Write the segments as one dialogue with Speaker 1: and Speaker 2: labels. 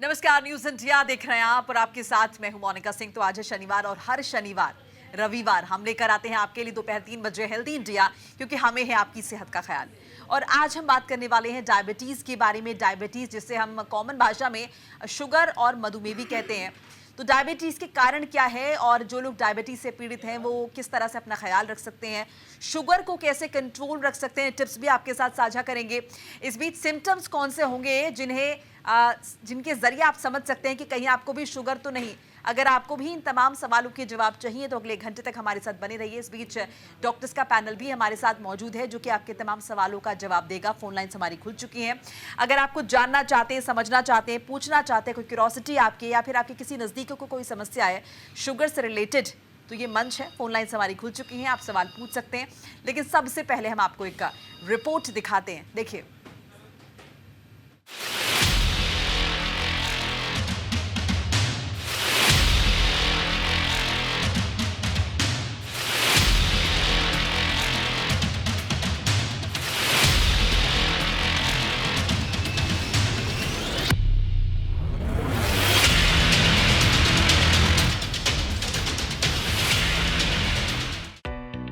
Speaker 1: नमस्कार, news India देख रहे हैं आप और आपके साथ मैं हूं मोनिका सिंह। तो आज है शनिवार और हर शनिवार रविवार हम लेकर आते हैं आपके लिए दोपहर 3 बजे हेल्दी इंडिया, क्योंकि हमें है आपकी सेहत का ख्याल। और आज हम बात करने वाले हैं डायबिटीज के बारे में। डायबिटीज जिसे हम कॉमन भाषा में शुगर और मधुमेह भी कहते हैं। तो डायबिटीज के कारण क्या है और जो लोग डायबिटीज से पीड़ित हैं वो किस तरह से अपना ख्याल रख सकते हैं, शुगर को कैसे कंट्रोल रख सकते हैं, टिप्स भी आपके साथ साझा करेंगे। इस बीच सिम्टम्स कौन से होंगे जिनके जरिए आप समझ सकते हैं कि कहीं आपको भी शुगर तो नहीं। अगर आपको भी इन तमाम सवालों के जवाब चाहिए तो अगले घंटे तक हमारे साथ बने रहिए। इस बीच डॉक्टर्स का पैनल भी हमारे साथ मौजूद है जो कि आपके तमाम सवालों का जवाब देगा। फोन लाइन्स हमारी खुल चुकी हैं। अगर आप कुछ जानना चाहते हैं, समझना चाहते हैं, पूछना चाहते हैं, कोई क्यूरोसिटी आपकी या फिर आपके किसी नज़दीक को कोई समस्या है शुगर से रिलेटेड, तो ये मंच है। फोन लाइन्स हमारी खुल चुकी हैं, आप सवाल पूछ सकते हैं। लेकिन सबसे पहले हम आपको एक रिपोर्ट दिखाते हैं। देखिए,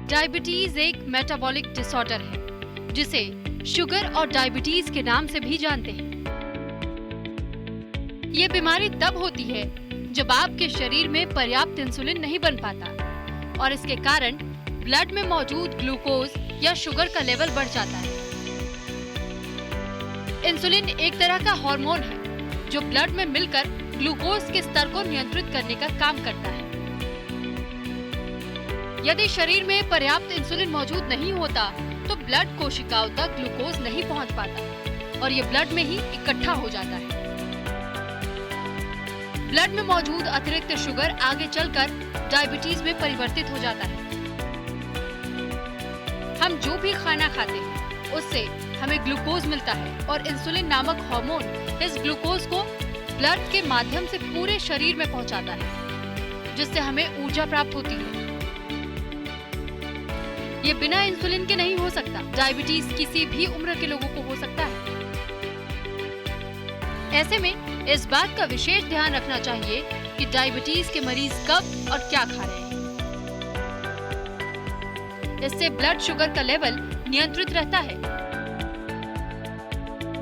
Speaker 2: डायबिटीज एक मेटाबॉलिक डिसऑर्डर है जिसे शुगर और डायबिटीज के नाम से भी जानते हैं। ये बीमारी तब होती है जब आपके शरीर में पर्याप्त इंसुलिन नहीं बन पाता और इसके कारण ब्लड में मौजूद ग्लूकोज या शुगर का लेवल बढ़ जाता है। इंसुलिन एक तरह का हार्मोन है जो ब्लड में मिलकर ग्लूकोज के स्तर को नियंत्रित करने का काम करता है। यदि शरीर में पर्याप्त इंसुलिन मौजूद नहीं होता तो ब्लड कोशिकाओं तक ग्लूकोज नहीं पहुंच पाता और ये ब्लड में ही इकट्ठा हो जाता है। ब्लड में मौजूद अतिरिक्त शुगर आगे चलकर डायबिटीज में परिवर्तित हो जाता है। हम जो भी खाना खाते हैं उससे हमें ग्लूकोज मिलता है और इंसुलिन नामक हार्मोन इस ग्लूकोज को ब्लड के माध्यम से पूरे शरीर में पहुंचाता है, जिससे हमें ऊर्जा प्राप्त होती है। ये बिना इंसुलिन के नहीं हो सकता। डायबिटीज किसी भी उम्र के लोगों को हो सकता है। ऐसे में इस बात का विशेष ध्यान रखना चाहिए कि डायबिटीज के मरीज कब और क्या खा रहे हैं। इससे ब्लड शुगर का लेवल नियंत्रित रहता है।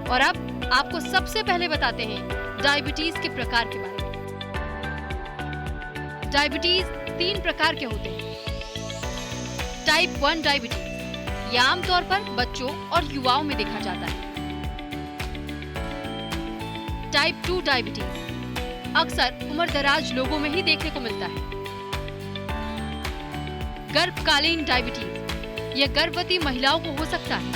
Speaker 2: और अब आपको सबसे पहले बताते हैं डायबिटीज के प्रकार के बारे में। डायबिटीज 3 प्रकार के होते हैं। टाइप 1 डायबिटीज, यह आमतौर पर बच्चों और युवाओं में देखा जाता है। टाइप 2 डायबिटीज अक्सर उम्रदराज लोगों में ही देखने को मिलता है। गर्भकालीन डायबिटीज, यह गर्भवती महिलाओं को हो सकता है।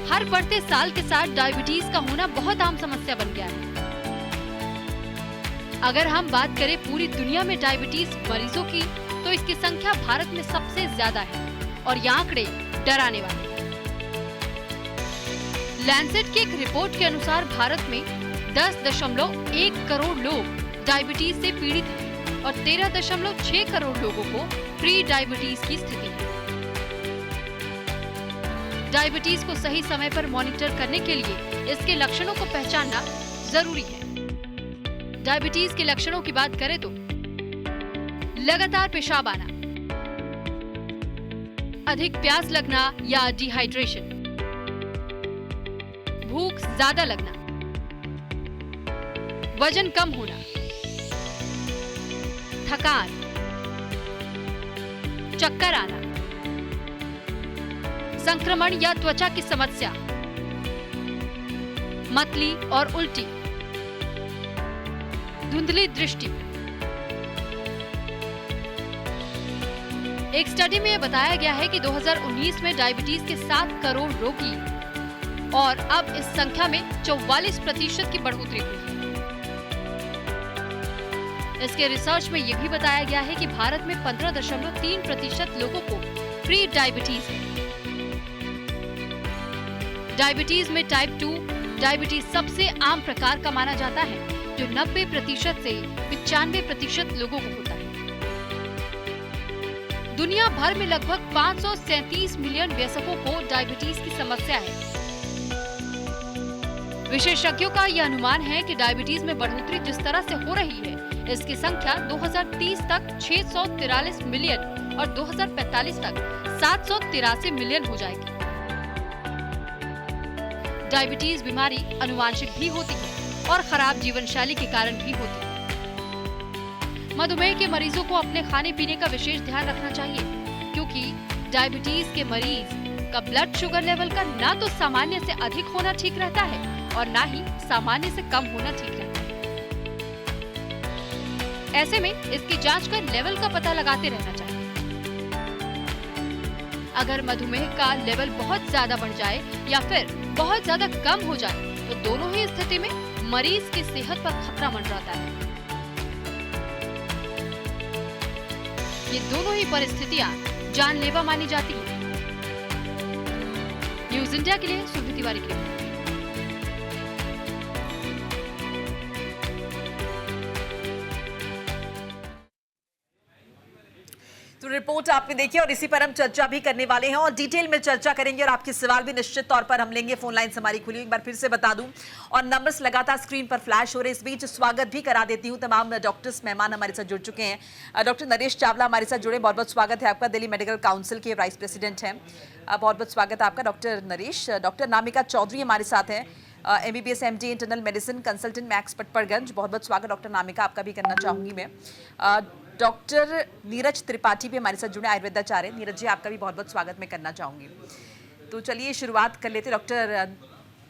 Speaker 2: हर बढ़ते साल के साथ डायबिटीज का होना बहुत आम समस्या बन गया है। अगर हम बात करें पूरी दुनिया में डायबिटीज मरीजों की, तो इसकी संख्या भारत में सबसे ज्यादा है और ये आंकड़े डराने वाले हैं। लैंसेट की एक रिपोर्ट के अनुसार भारत में 10.1 करोड़ लोग डायबिटीज से पीड़ित हैं और 13.6 करोड़ लोगों को प्री डायबिटीज की स्थिति है। डायबिटीज को सही समय पर मॉनिटर करने के लिए इसके लक्षणों को पहचानना जरूरी है। डायबिटीज के लक्षणों की बात करें तो लगातार पेशाब आना, अधिक प्यास लगना या डिहाइड्रेशन, भूख ज्यादा लगना, वजन कम होना, थकान, चक्कर आना, संक्रमण या त्वचा की समस्या, मतली और उल्टी, धुंधली दृष्टि। एक स्टडी में बताया गया है कि 2019 में डायबिटीज के 7 करोड़ रोगी और अब इस संख्या में 44% की बढ़ोतरी हुई है। इसके रिसर्च में यह भी बताया गया है कि भारत में 15.3% लोगों को प्री डायबिटीज है। डायबिटीज में टाइप 2 डायबिटीज सबसे आम प्रकार का माना जाता है, जो 90% से 95% लोगों को होता है। दुनिया भर में लगभग 537 मिलियन वयस्कों को डायबिटीज की समस्या है। विशेषज्ञों का यह अनुमान है कि डायबिटीज में बढ़ोतरी जिस तरह से हो रही है, इसकी संख्या 2030 तक 643 मिलियन और 2045 तक 783 मिलियन हो जाएगी। डायबिटीज बीमारी अनुवांशिक भी होती है और खराब जीवन शैली के कारण भी होती है। मधुमेह के मरीजों को अपने खाने पीने का विशेष ध्यान रखना चाहिए, क्योंकि डायबिटीज के मरीज का ब्लड शुगर लेवल का ना तो सामान्य से अधिक होना ठीक रहता है और ना ही सामान्य से कम होना ठीक रहता है। ऐसे में इसकी जांच कर लेवल का पता लगाते रहना चाहिए। अगर मधुमेह का लेवल बहुत ज्यादा बढ़ जाए या फिर बहुत ज्यादा कम हो जाए तो दोनों ही स्थिति में मरीज की सेहत पर खतरा मंडराता है। ये दोनों ही परिस्थितियां जानलेवा मानी जाती हैं। न्यूज इंडिया के लिए सुब्रत तिवारी की रिपोर्ट।
Speaker 1: तो रिपोर्ट आपने देखी और इसी पर हम चर्चा भी करने वाले हैं और डिटेल में चर्चा करेंगे और आपके सवाल भी निश्चित तौर पर हम लेंगे। फोन लाइन हमारी खुली, एक बार फिर से बता दूं और नंबर्स लगातार स्क्रीन पर फ्लैश हो रहे हैं। इस बीच स्वागत भी करा देती हूं, तमाम डॉक्टर्स मेहमान हमारे साथ जुड़ चुके हैं। डॉक्टर नरेश चावला हमारे साथ जुड़े, बहुत बहुत स्वागत है आपका। दिल्ली मेडिकल काउंसिल के वाइस प्रेसिडेंट हैं, बहुत बहुत स्वागत है आपका डॉक्टर नरेश। डॉक्टर नामिका चौधरी हमारे साथ हैं, MBBS MD internal medicine consultant max Patparganj, बहुत बहुत स्वागत डॉक्टर नामिका आपका भी करना चाहूंगी मैं। डॉक्टर नीरज त्रिपाठी भी हमारे साथ जुड़े, आयुर्वेदाचार्य। नीरज जी आपका भी बहुत बहुत स्वागत मैं करना चाहूंगी। तो चलिए शुरुआत कर लेते डॉक्टर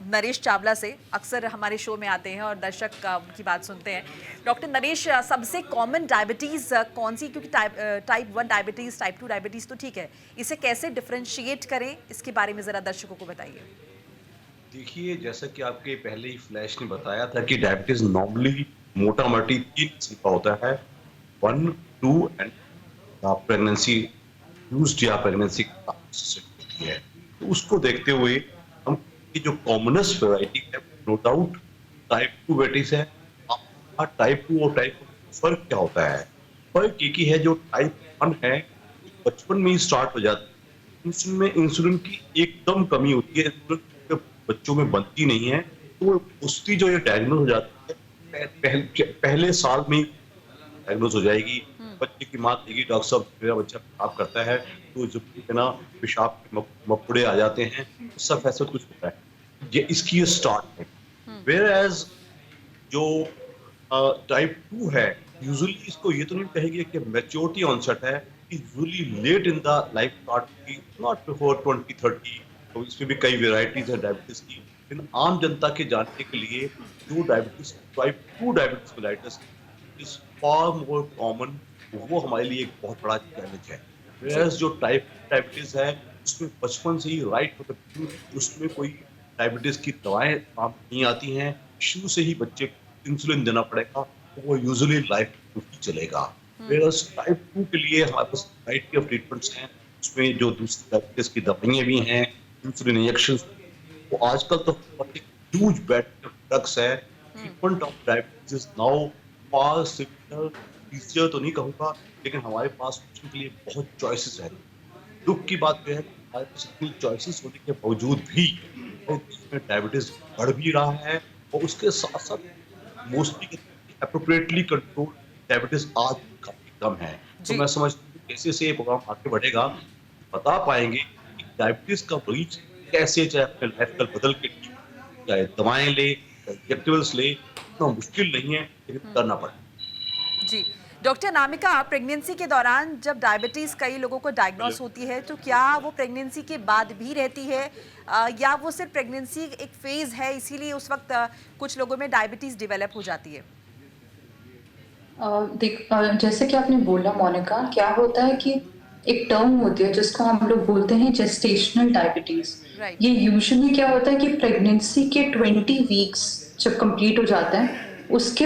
Speaker 1: नरेश चावला से। अक्सर हमारे शो में आते हैं और दर्शक उनकी बात सुनते हैं। डॉक्टर नरेश, सबसे कॉमन डायबिटीज कौन सी, क्योंकि टाइप 1 डायबिटीज, टाइप 2 डायबिटीज तो ठीक है, इसे कैसे डिफरेंशिएट करें, इसके बारे में जरा दर्शकों को बताइए।
Speaker 3: देखिए, जैसा कि आपके पहले ही फ्लैश ने बताया था कि डायबिटीज नॉर्मली मोटा मोटी 3 किस्म का होता है, 1, 2 एंड प्रेगनेंसी यूज्ड या प्रेगनेंसी होती है। तो उसको देखते हुए हम जो कॉमनेस्ट वैरायटी है नो डाउट टाइप 2 डायबिटीज है। टाइप 2 और टाइप 1 फर्क क्या होता है? फर्क एक ही है, जो टाइप 1 है बचपन में ही स्टार्ट हो जाता है। इंसुलिन में इंसुलिन की एकदम कमी होती है, इंसुलिन बच्चों में बनती नहीं है, तो उसकी जो ये डायग्नोज हो जाती है पहले साल में डायग्नोज हो जाएगी। बच्चे की माँ कहेगी डॉक्टर साहब मेरा बच्चा पेशाब करता है, तो जब ना पेशाब के मकुड़े आ जाते हैं, सब ऐसा कुछ होता है, ये इसकी ये स्टार्ट है। वेयरएज जो टाइप 2 है, यूजुअली इसको ये तो नहीं कहेगी कि मैच्योरिटी ऑनसेट है, usually late in the life part, not before 20-30। तो इसमें भी कई वेराइटीज है डायबिटीज की, लेकिन आम जनता के जानने के लिए जो diabetes type 2 diabetes mellitus is far more common, वो हमारे लिए एक बहुत बड़ा चैलेंज है। वेयरएज जो टाइप डायबिटीज है उसमें बचपन से ही उसमें कोई डायबिटीज की दवाएं काम नहीं आती हैं, शुरू से ही बच्चे को इंसुलिन देना पड़ेगा, तो वो यूजुअली लाइफ ही चलेगा। वेयरएज टाइप 2 के लिए हमारे पास वैरायटी ऑफ ट्रीटमेंट्स हैं, उसमें जो दूसरी डायबिटीज की दवाइयां भी हैं, इंसुलिन इंजेक्शन, वो आजकल तो ह्यूज बैटरी ऑफ ड्रग्स है। Treatment of diabetes is now far simple, easier तो नहीं कहूँगा, लेकिन हमारे पास उसके लिए बहुत चॉइसेस है। दुख की बात यह है कि हमारे पास इतनी चॉइसेस होने के बावजूद भी डायबिटीज बढ़ भी रहा है, और उसके साथ साथ मोस्टली एप्रोप्रिएटली कंट्रोल डायबिटीज आज काफी कम है। तो मैं समझता हूँ कैसे से ये प्रोग्राम आगे बढ़ेगा, बता पाएंगे डायबिटीज का मरीज कैसे चाहे अपने लाइफस्टाइल बदल के चाहे दवाएं ले, इंजेक्टिवल्स ले, इतना मुश्किल नहीं है, लेकिन करना पड़ेगा।
Speaker 1: जी डॉक्टर नामिका, प्रेगनेंसी के दौरान जब डायबिटीज कई लोगों को डायग्नोस होती है, तो क्या वो प्रेगनेंसी के बाद भी रहती है या वो सिर्फ प्रेगनेंसी एक फेज है, इसीलिए उस वक्त कुछ लोगों में डायबिटीज डेवलप हो जाती है?
Speaker 4: जैसे कि आपने बोला मोनिका, क्या होता है कि एक टर्म होती है जिसको हम लोग बोलते हैं जेस्टेशनल डायबिटीज। ये यूजुअली क्या होता है कि प्रेगनेंसी के 20 वीक्स जब कंप्लीट हो जाते हैं, उसके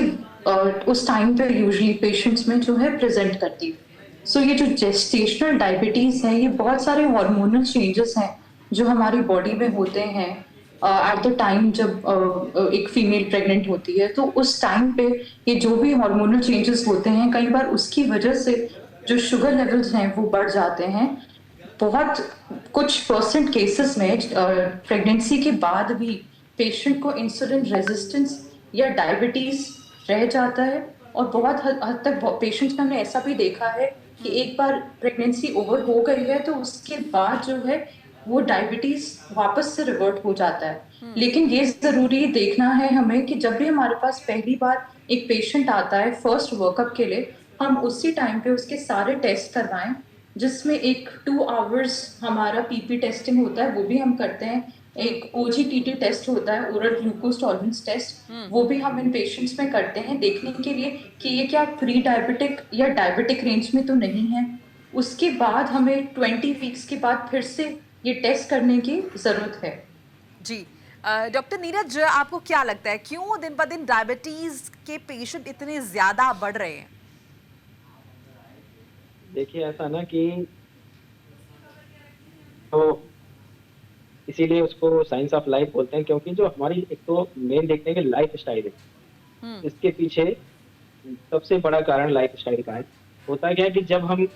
Speaker 4: उस टाइम पे यूजुअली पेशेंट्स में जो है प्रेजेंट करती है। सो ये जो जेस्टेशनल डायबिटीज है, ये बहुत सारे हार्मोनल चेंजेस हैं जो हमारी बॉडी में होते हैं एट द टाइम जब एक फीमेल प्रेग्नेंट होती है। तो उस टाइम पे ये जो भी हार्मोनल चेंजेस होते हैं, कई बार उसकी वजह से जो शुगर लेवल्स हैं वो बढ़ जाते हैं। बहुत कुछ परसेंट केसेस में प्रेगनेंसी के बाद भी पेशेंट को इंसुलिन रेजिस्टेंस या डायबिटीज रह जाता है। और बहुत हद तक पेशेंट्स में हमने ऐसा भी देखा है कि एक बार प्रेगनेंसी ओवर हो गई है तो उसके बाद जो है वो डायबिटीज वापस से रिवर्ट हो जाता है। लेकिन ये जरूरी देखना है हमें कि जब भी हमारे पास पहली बार एक पेशेंट आता है फर्स्ट वर्कअप के लिए, हम उसी टाइम पे उसके सारे टेस्ट करवाएं, जिसमें एक 2 आवर्स हमारा पीपी टेस्टिंग होता है, वो भी हम करते हैं। एक ओजीटीटी टेस्ट होता है, ओरल ग्लूकोज टॉलरेंस टेस्ट, वो भी हम इन पेशेंट्स में करते हैं देखने के लिए कि ये क्या प्री डायबिटिक या डायबिटिक रेंज में तो नहीं है। उसके बाद हमें 20 वीक्स के बाद फिर से ये टेस्ट करने की जरूरत है।
Speaker 1: जी डॉक्टर नीरज, आपको क्या लगता है क्यों दिन ब दिन डायबिटीज के पेशेंट इतने ज्यादा बढ़ रहे हैं?
Speaker 5: देखिए ऐसा ना कि तो इसीलिए उसको साइंस ऑफ लाइफ बोलते हैं, क्योंकि जो हमारी एक तो मेन देखते हैं कि लाइफ स्टाइल है, इसके पीछे सबसे बड़ा कारण लाइफ स्टाइल का है। होता क्या है कि जब हम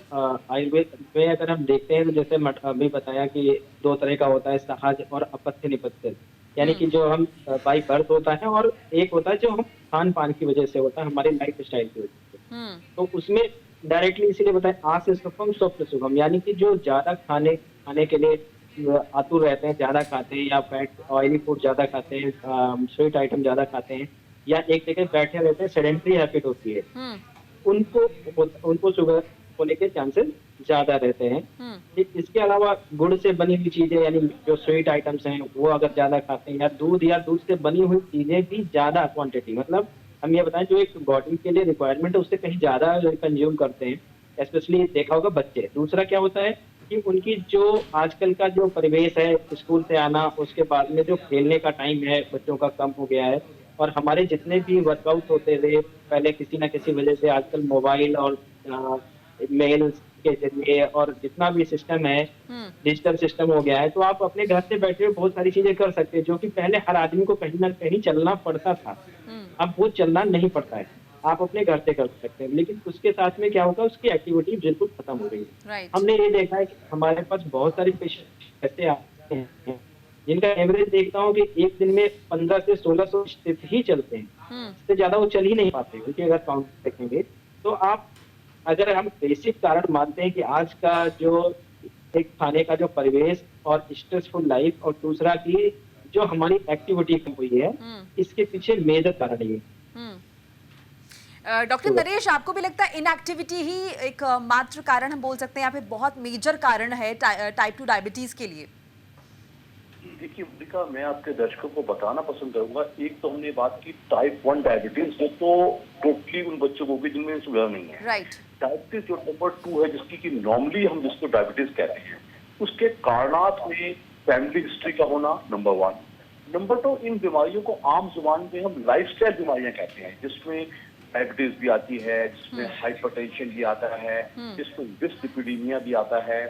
Speaker 5: आयुर्वेद में अगर हम देखते हैं तो जैसे अभी बताया कि 2 तरह का होता है, सहज और अपत्य निपत्य, यानी कि जो हम बाई बर्थ होता है और एक होता है जो हम खान पान की वजह से होता है, हमारे लाइफ स्टाइल की वजह से। तो उसमें डायरेक्टली इसीलिए बताएं आस सुखम स्वप्न सुखम, यानी कि जो ज्यादा खाने के लिए आतुर रहते हैं, ज्यादा खाते हैं या फैट ऑयली फूड ज्यादा खाते हैं, स्वीट आइटम ज्यादा खाते हैं या एक जगह बैठे रहते हैं, सेडेंटरी हैबिट होती है, उनको शुगर होने के चांसेस ज्यादा रहते हैं। इसके अलावा गुड़ से बनी हुई चीजें यानी जो स्वीट आइटम्स हैं वो अगर ज्यादा खाते हैं, या दूध से बनी हुई चीजें भी ज्यादा क्वांटिटी, मतलब हम ये बताएं जो एक बॉडी के लिए रिक्वायरमेंट है उससे कहीं ज्यादा कंज्यूम करते हैं, स्पेशली देखा होगा बच्चे। दूसरा क्या होता है कि उनकी जो आजकल का जो परिवेश है, स्कूल से आना, उसके बाद में जो खेलने का टाइम है बच्चों का कम हो गया है, और हमारे जितने भी वर्कआउट होते थे पहले किसी ना किसी वजह से आजकल मोबाइल और मेल के जरिए और जितना भी सिस्टम है डिजिटल सिस्टम हो गया है, तो आप अपने घर से बैठे हुए बहुत सारी चीजें कर सकते हैं जो कि पहले हर आदमी को कहीं ना कहीं चलना पड़ता था, अब वो चलना नहीं पड़ता है, आप अपने घर से कर सकते हैं। लेकिन उसके साथ में क्या होगा, उसकी एक्टिविटी बिल्कुल खत्म हो रही है। हमने ये देखा है कि हमारे पास बहुत सारे पेशेंट ऐसे आते हैं जिनका एवरेज देखता हूँ कि एक दिन में 15 से 1600 स्टेप ही चलते हैं, इससे ज्यादा वो चल ही नहीं पाते, क्योंकि अगर काउंट देखेंगे तो आप अगर हम बेसिक कारण मानते हैं कि आज का जो एक खाने का जो परिवेश और स्ट्रेसफुल लाइफ और दूसरा की जो हमारी एक्टिविटी कम हुई है, इसके पीछे मेजर कारण ये।
Speaker 1: डॉक्टर नरेश, आपको भी लगता है इनएक्टिविटी ही एक मात्र कारण हम बोल सकते हैं यहाँ पे बहुत मेजर कारण है टाइप 2 डायबिटीज के लिए?
Speaker 6: देखिए मोनिका, मैं आपके दर्शकों को बताना पसंद करूंगा, एक तो हमने बात की टाइप 1 डायबिटीज, वो तो टोटली उन बच्चों को भी जिनमें शुगर नहीं है।
Speaker 1: राइट।
Speaker 6: डायबिटीज जो नंबर 2 है, जिसकी कि नॉर्मली हम जिसको डायबिटीज कहते हैं, उसके कारणात में फैमिली हिस्ट्री का होना नंबर 1। नंबर 2, इन बीमारियों को आम जुबान में हम लाइफस्टाइल बीमारियां कहते हैं, जिसमें डायबिटीज भी आती है, जिसमें हाइपरटेंशन भी आता है, जिसमें डिसलिपिडीमिया भी आता है,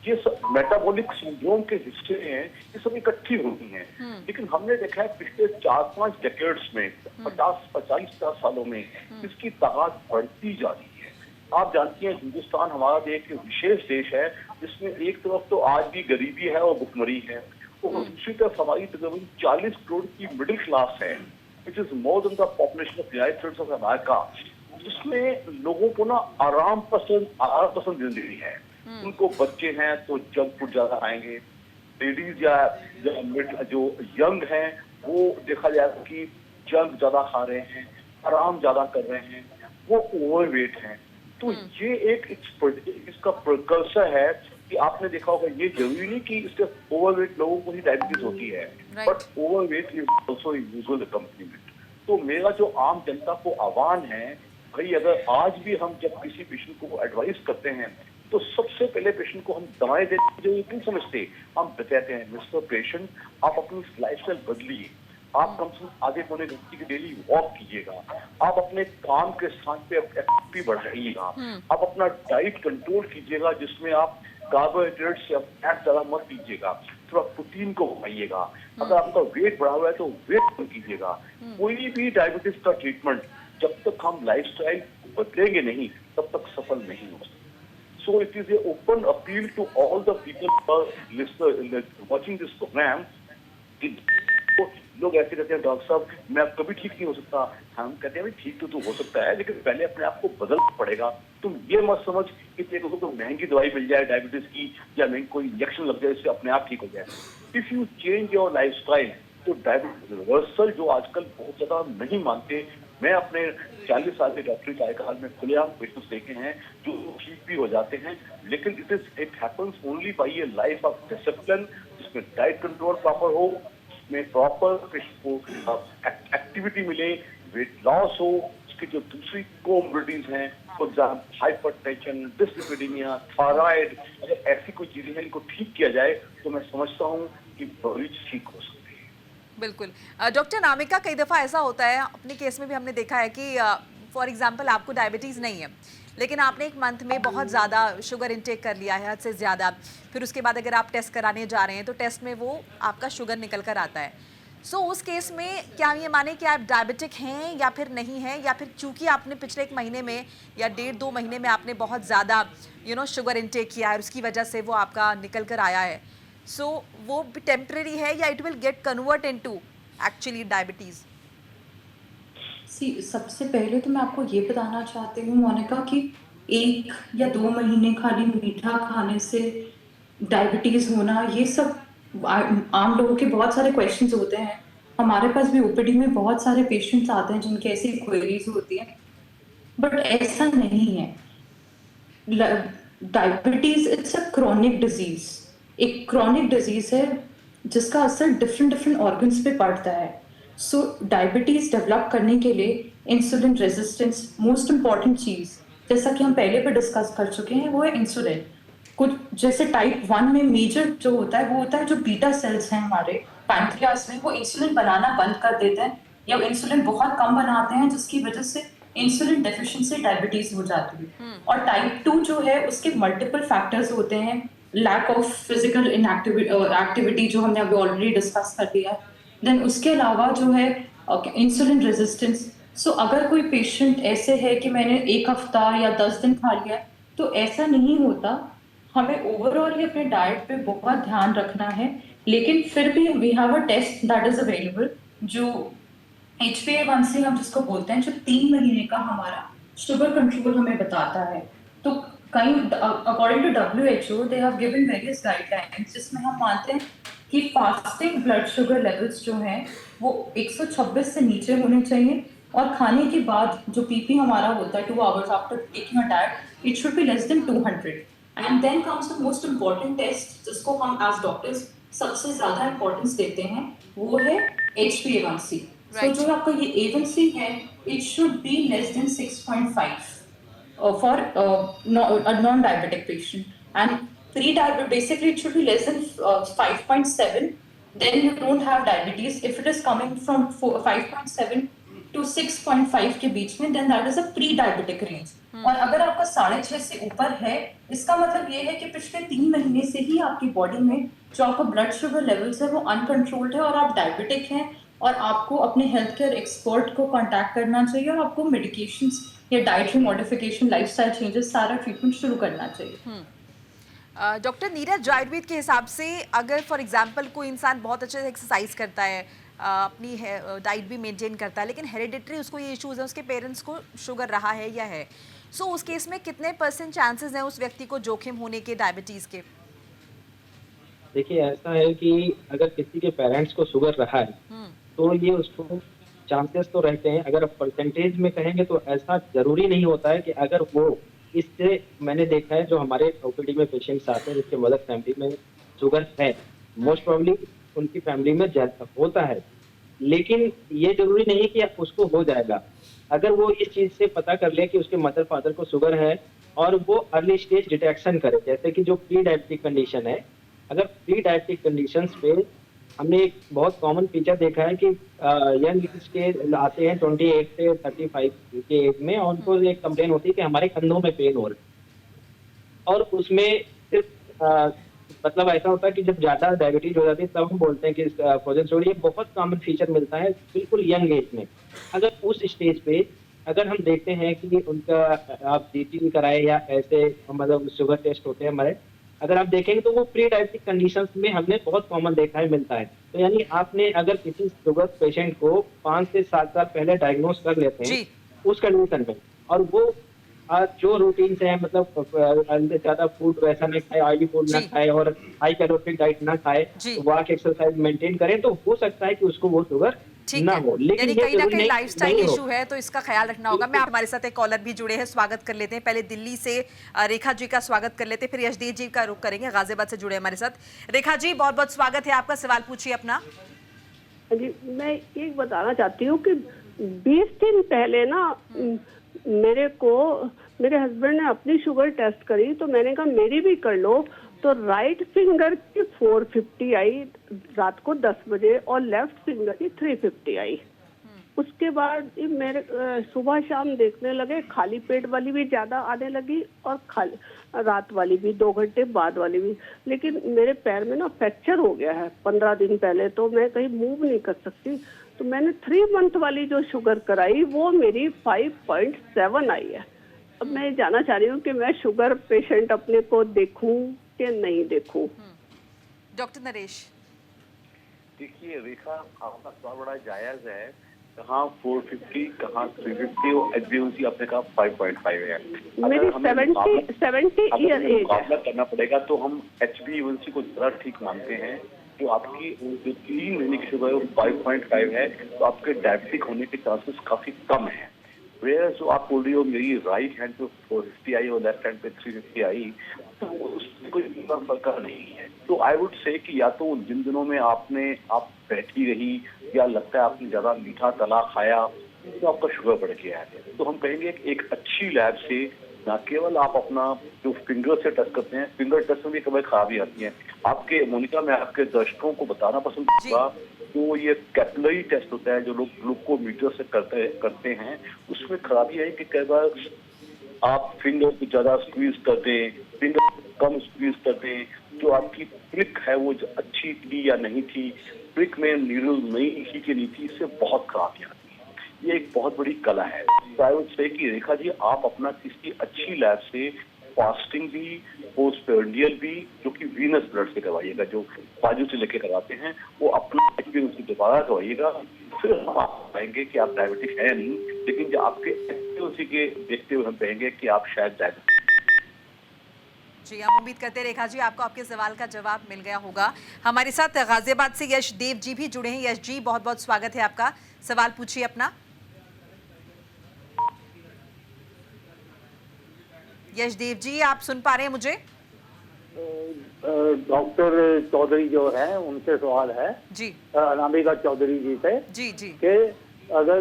Speaker 6: ये सब मेटाबॉलिक सिंड्रोम के हिस्से हैं, ये सब इकट्ठी होती हैं। लेकिन हमने देखा है पिछले 4-5 डेकेड्स में, 50-50 सालों में इसकी तादाद बढ़ती जा रही है। आप जानती हैं हिंदुस्तान हमारा एक विशेष देश है, जिसमें एक तरफ तो आज भी गरीबी है और भुखमरी है, और दूसरी तरफ हमारी तकरीबन 40 करोड़ की मिडिल क्लास है, which is more than the population of United states of America, जिसमें लोगों को ना आराम पसंद जिंदगी है। उनको बच्चे हैं तो जंक फूड ज्यादा आएंगे, लेडीज या जो यंग हैं वो देखा जाए कि जंक ज्यादा खा रहे हैं, आराम ज्यादा कर रहे हैं, वो ओवरवेट हैं। तो ये एक इसका प्रिकर्सर है कि आपने देखा होगा, ये जरूरी नहीं कि इसके ओवरवेट लोगों को ही डायबिटीज होती है, but overweight is also usual accompaniment. तो मेरा जो आम जनता को आह्वान है, भाई अगर आज भी हम जब किसी पेशेंट को एडवाइस करते हैं तो सबसे पहले पेशेंट को हम दवाएं देते जो ये नहीं समझते, हम कहते हैं मिस्टर पेशेंट, आप अपनी लाइफस्टाइल बदलिए, आप कम से कम आधे पौने घंटे की डेली वॉक कीजिएगा, आप अपने काम के स्थान पे एक्टिविटी बढ़ाइएगा, आप अपना डाइट कंट्रोल कीजिएगा, जिसमें आप कार्बोहाइड्रेट्स या फैट ज्यादा मत लीजिएगा, थोड़ा प्रोटीन को बढ़ाइएगा, अगर आपका वेट बढ़ा हुआ है तो वेट कम कीजिएगा। कोई भी डायबिटीज का ट्रीटमेंट जब तक हम लाइफस्टाइल बदलेंगे नहीं तब तक सफल नहीं हो सकता। So it is an open appeal to all the people who are watching this program. तो लोग ऐसे कहते हैं डॉक्टर साहब मैं अब कभी ठीक नहीं हो सकता। हम कहते हैं भाई ठीक तो तू हो सकता है, लेकिन पहले अपने आप को बदलना पड़ेगा। तुम ये मत समझ कि तेरे को तो महंगी दवाई मिल जाए डायबिटीज की या महंगी कोई इंजेक्शन लग जाए इससे अपने आप ठीक हो जाए। If you change your life style तो डायबिटीज रिवर्सल जो आजकल बहुत ज्यादा नहीं मानते, मैं अपने 40 साल के डॉक्टरी कार्यकाल में खुलेआम पेशेंट्स देखे हैं जो ठीक भी हो जाते हैं, लेकिन it happens only by A life of discipline, जिसमें डाइट कंट्रोल प्रॉपर हो, जिसमें प्रॉपर पेशेंट को एक्टिविटी मिले, वेट लॉस हो, उसकी जो दूसरी कोमोबिडिटीज हैं for example hypertension, dyslipidaemia, thyroid, अगर ऐसी कोई चीजें हैं इनको ठीक किया जाए तो मैं समझता हूँ कि मरीज ठीक हो सकते हैं।
Speaker 1: बिल्कुल। डॉक्टर नामिका, कई दफ़ा ऐसा होता है, अपने केस में भी हमने देखा है कि फॉर एग्जांपल आपको डायबिटीज़ नहीं है, लेकिन आपने एक मंथ में बहुत ज़्यादा शुगर इंटेक कर लिया है, हद से ज़्यादा, फिर उसके बाद अगर आप टेस्ट कराने जा रहे हैं तो टेस्ट में वो आपका शुगर निकल कर आता है। सो उस केस में क्या ये माने कि आप डायबिटिक हैं या फिर नहीं हैं, या फिर चूंकि आपने पिछले 1 महीने में या 1.5-2 महीने में आपने बहुत ज़्यादा शुगर इंटेक किया है और उसकी वजह से वो आपका निकल कर आया है, सो वो टेम्परेरी है या it will get convert into actually diabetes?
Speaker 4: सबसे पहले तो मैं आपको ये बताना चाहती हूँ मोनिका कि 1 या 2 महीने खाली मीठा खाने से डायबिटीज होना, ये सब आम लोगों के बहुत सारे क्वेश्चंस होते हैं। हमारे पास भी ओपीडी में बहुत सारे पेशेंट्स आते हैं जिनकी ऐसी क्वेरीज होती हैं, बट ऐसा नहीं है। Diabetes it's a chronic disease, एक क्रॉनिक डिजीज है जिसका असर डिफरेंट ऑर्गन्स पे पड़ता है। सो डायबिटीज डेवलप करने के लिए इंसुलिन रेजिस्टेंस मोस्ट इम्पॉर्टेंट चीज, जैसा कि हम पहले भी डिस्कस कर चुके हैं, वो है इंसुलिन। कुछ जैसे टाइप 1 में मेजर जो होता है वो होता है जो बीटा सेल्स हैं हमारे पैंक्रियास में, वो इंसुलिन बनाना बंद कर देते हैं या इंसुलिन बहुत कम बनाते हैं, जिसकी वजह से इंसुलिन डेफिशिएंसी डायबिटीज हो जाती है। और टाइप 2 जो है उसके मल्टीपल फैक्टर्स होते हैं, लैक ऑफ फिजिकल एक्टिविटी जो हमने अभी ऑलरेडी डिस्कस कर दिया, देन उसके अलावा जो है इंसुलिन रेजिस्टेंस। सो अगर कोई पेशेंट ऐसे है कि मैंने 1 हफ्ता या 10 दिन खा लिया, तो ऐसा नहीं होता। हमें ओवरऑल ही अपने डाइट पे बहुत ध्यान रखना है, लेकिन फिर भी we have a test that is available जो HbA1c हम जिसको बोलते हैं, जो 3 महीने का हमारा शुगर कंट्रोल हमें बताता है। तो कई according to WHO they have given various guidelines, जिसमें हम मानते हैं कि फास्टिंग ब्लड शुगर लेवल्स जो हैं वो 126 से नीचे होने चाहिए, और खाने के बाद जो PP हमारा होता है 2 hours after taking a diet, it should be less than 200। And then comes the most important test जिसको हम एज डॉक्टर्स सबसे ज्यादा इम्पोर्टेंस देते हैं, वो है HbA1c। So जो आपका ये A1c है, it should be less than 6.5 for a non-diabetic patient, and pre-diabetic basically it should be less than 5.7. Then you don't have diabetes. If it is coming from 5.7 to 6.5 के बीच में, then that is a pre-diabetic range. और अगर आपका 6.5 से ऊपर है, इसका मतलब ये है कि पिछले 3 महीने से ही आपकी बॉडी में जो आपका ब्लड शुगर लेवल्स है वो अनकंट्रोल्ड है और आप डायबिटिक हैं, और आपको अपने हेल्थ केयर एक्सपर्ट को कांटेक्ट करना चाहिए और आपको मेडिकेशंस या डाइटरी मॉडिफिकेशन, लाइफस्टाइल चेंजेस, सारा ट्रीटमेंट शुरू करना चाहिए।
Speaker 1: डॉक्टर नीरज, आयुर्वेद के हिसाब से अगर फॉर एग्जांपल कोई इंसान बहुत अच्छे से एक्सरसाइज करता है, अपनी डाइट भी मेंटेन करता है, लेकिन हेरिडिटरी उसको ये इश्यूज है, उसके पेरेंट्स को शुगर रहा है या है, सो उस केस में कितने % चांसेस हैं उस व्यक्ति को जोखिम होने के डायबिटीज के?
Speaker 5: देखिए ऐसा है कि अगर किसी के पेरेंट्स को शुगर रहा है तो ये उसको चांसेस तो रहते हैं। अगर परसेंटेज में कहेंगे तो ऐसा जरूरी नहीं होता है कि अगर वो इससे, मैंने देखा है जो हमारे ओपीडी में पेशेंट्स आते हैं जिसके मदर फैमिली में शुगर है, मोस्ट प्रोबेबली उनकी फैमिली में होता है, लेकिन ये जरूरी नहीं कि उसको हो जाएगा। अगर वो इस चीज से पता कर ले कि उसके मदर फादर को शुगर है और वो अर्ली स्टेज डिटेक्शन करे, जैसे कि जो प्री डायबिटिक कंडीशन है, अगर प्री डायबिटिक कंडीशंस पे हमने एक बहुत कॉमन फीचर देखा है कि यंग एज के आते हैं 28 से 35 के एज में, और उनको एक कंप्लेन होती है कि हमारे कंधों में पेन हो रहा है, और उसमें सिर्फ मतलब ऐसा होता है कि जब ज्यादा डायबिटीज हो जाती है तब हम बोलते हैं कि फ्रोजन शुगर। ये बहुत कॉमन फीचर मिलता है बिल्कुल यंग एज में। अगर उस स्टेज पे अगर हम देखते हैं कि उनका आप जीटी कराए या ऐसे मतलब शुगर टेस्ट होते हैं हमारे, अगर आप देखेंगे तो वो प्री डायबिटिक कंडीशंस में हमने बहुत कॉमन देखा है, मिलता है। तो यानी आपने अगर किसी शुगर पेशेंट को 5 से 7 साल पहले डायग्नोस कर लेते हैं उस कंडीशन में, और वो जो रूटीन से है, मतलब ज्यादा फूड वैसा ना खाए, ऑयली फूड ना खाए और हाई कैलोरी डाइट ना खाए, वॉक एक्सरसाइज मेंटेन करें, तो हो सकता है कि उसको वो शुगर ना हो। लेकिन
Speaker 1: यानी कहीं ना कहीं लाइफस्टाइल इशू है, तो इसका ख्याल रखना होगा। मैं हमारे साथ एक कॉलर भी जुड़े हैं, स्वागत कर लेते हैं। पहले दिल्ली से रेखा जी का स्वागत कर लेते हैं, फिर यशदेव जी का रुख करेंगे, गाजियाबाद से जुड़े हमारे साथ। रेखा जी, बहुत बहुत स्वागत है आपका, सवाल पूछिए अपना।
Speaker 7: जी, मैं एक बताना चाहती हूँ कि 20 दिन पहले ना मेरे हस्बैंड ने अपनी शुगर टेस्ट करी, तो मैंने कहा मेरी भी कर लो, तो राइट फिंगर की 450 आई रात को 10 बजे और लेफ्ट फिंगर की 350 आई। उसके बाद मेरे सुबह शाम देखने लगे, खाली पेट वाली भी ज्यादा आने लगी और खाली रात वाली भी, 2 घंटे बाद वाली भी। लेकिन मेरे पैर में ना फ्रैक्चर हो गया है 15 दिन पहले, तो मैं कहीं मूव नहीं कर सकती। तो मैंने 3 मंथ वाली जो शुगर कराई वो मेरी 5.7 आई है। अब मैं जानना चाह रही हूँ कि मैं शुगर पेशेंट अपने को देखूं कि नहीं देखूं।
Speaker 1: डॉक्टर नरेश।
Speaker 6: देखिए रेखा, आपका सवाल बड़ा जायज है। कहाँ 450, कहाँ 350 और HbA1c आपने कहा 5.5 है।
Speaker 7: मेरी 70 ईयर एज
Speaker 6: मुकाबला करना पड़ेगा तो हम HbA1c को ज्यादा ठीक मानते हैं। तो आपकी जो 3 महीने की शुगर 5.5 है, तो आपके डायबिटिक होने के चांसेस काफी कम है। वेयर जो आप बोल रही हो मेरी राइट हैंड पे 450 आई और लेफ्ट हैंड पे 350 आई, तो उसमें कोई फर्क नहीं है। तो आई वुड से कि या तो जिन दिनों में आप बैठी रही या लगता है आपने ज्यादा मीठा तला खाया तो आपका शुगर बढ़ गया है, तो हम कहेंगे एक अच्छी लैब से ना केवल आप अपना जो फिंगर से टेस्ट करते हैं, फिंगर टेस्ट में भी कभी खराबी आती है। आपके मोनिका, मैं आपके दर्शकों को बताना पसंद करूंगा, तो ये कैपिलरी टेस्ट होता है जो लोग ग्लूकोमीटर से करते हैं, उसमें खराबी है कि कई बार आप फिंगर को ज्यादा स्क्वीज कर दें, फिंगर कम स्क्वीज कर दें, जो आपकी प्रिक है वो अच्छी थी या नहीं थी, प्रिक में नीडल नहीं थी कि नहीं थी, इससे बहुत खराबी आती है। ये एक बहुत बड़ी कला है। तो आई वुड से कि रेखा जी, आप अपना किसी अच्छी लैब से फास्टिंग भी, पोस्टपेरियडियल भी, जो कि वीनस ब्लड से करवाइएगा, जो बाजू से लेके करवाते हैं, वो अपना HbA1c दोबारा करवाइएगा। फिर हम आप पाएंगे कि आप डायबिटिक है नहीं, लेकिन जो आपके HbA1c के देखते हुए हम कहेंगे कि आप शायद डायबिटिक।
Speaker 1: जी, हम उम्मीद करते हैं रेखा जी आपको आपके सवाल का जवाब मिल गया होगा। हमारे साथ गाजियाबाद से यशदेव जी भी जुड़े हैं। यश जी, बहुत बहुत स्वागत है आपका, सवाल पूछिए अपना। यशदेव जी, आप सुन पा रहे हैं मुझे?
Speaker 8: डॉक्टर चौधरी जो है उनसे सवाल है
Speaker 1: जी,
Speaker 8: अनामिका चौधरी जी से
Speaker 1: जी जी,
Speaker 8: कि अगर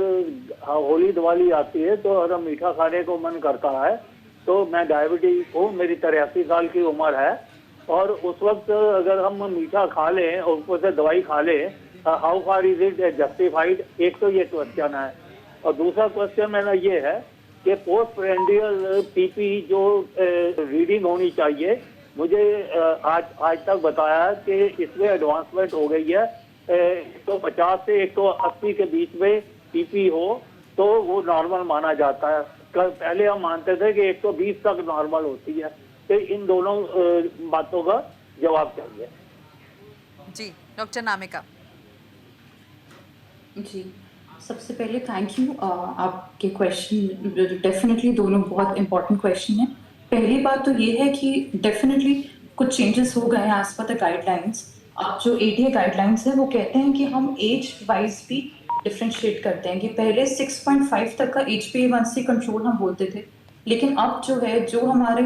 Speaker 8: होली दिवाली आती है तो अगर मीठा खाने को मन करता है, तो मैं डायबिटीज हूँ, मेरी 83 साल की उम्र है, और उस वक्त अगर हम मीठा खा लें और ऊपर से दवाई खा लें, how far is it justified? एक तो ये क्वेश्चन है, और दूसरा क्वेश्चन मेरा ये है कि पोस्ट प्रेंडियल पीपी जो रीडिंग होनी चाहिए, मुझे आज तक बताया कि इसमें एडवांसमेंट हो गई है, 150 से 180 के बीच में पीपी हो तो वो नॉर्मल माना जाता है। पहले हम मानते थे कि 120 तक नॉर्मल होती है। तो इन दोनों बातों का जवाब चाहिए।
Speaker 1: जी, डॉक्टर नामिका।
Speaker 4: जी, सबसे पहले थैंक यू। आपके क्वेश्चन डेफिनेटली दोनों बहुत इंपॉर्टेंट क्वेश्चन है। पहली बात तो ये है कि डेफिनेटली कुछ चेंजेस हो गए हैं एज पर द गाइडलाइंस। अब जो ADA गाइडलाइंस है वो कहते हैं कि हम एज वाइज भी डिफ्रेंशिएट करते हैं कि पहले 6.5 तक का HbA1c कंट्रोल हम बोलते थे, लेकिन अब जो है, जो हमारे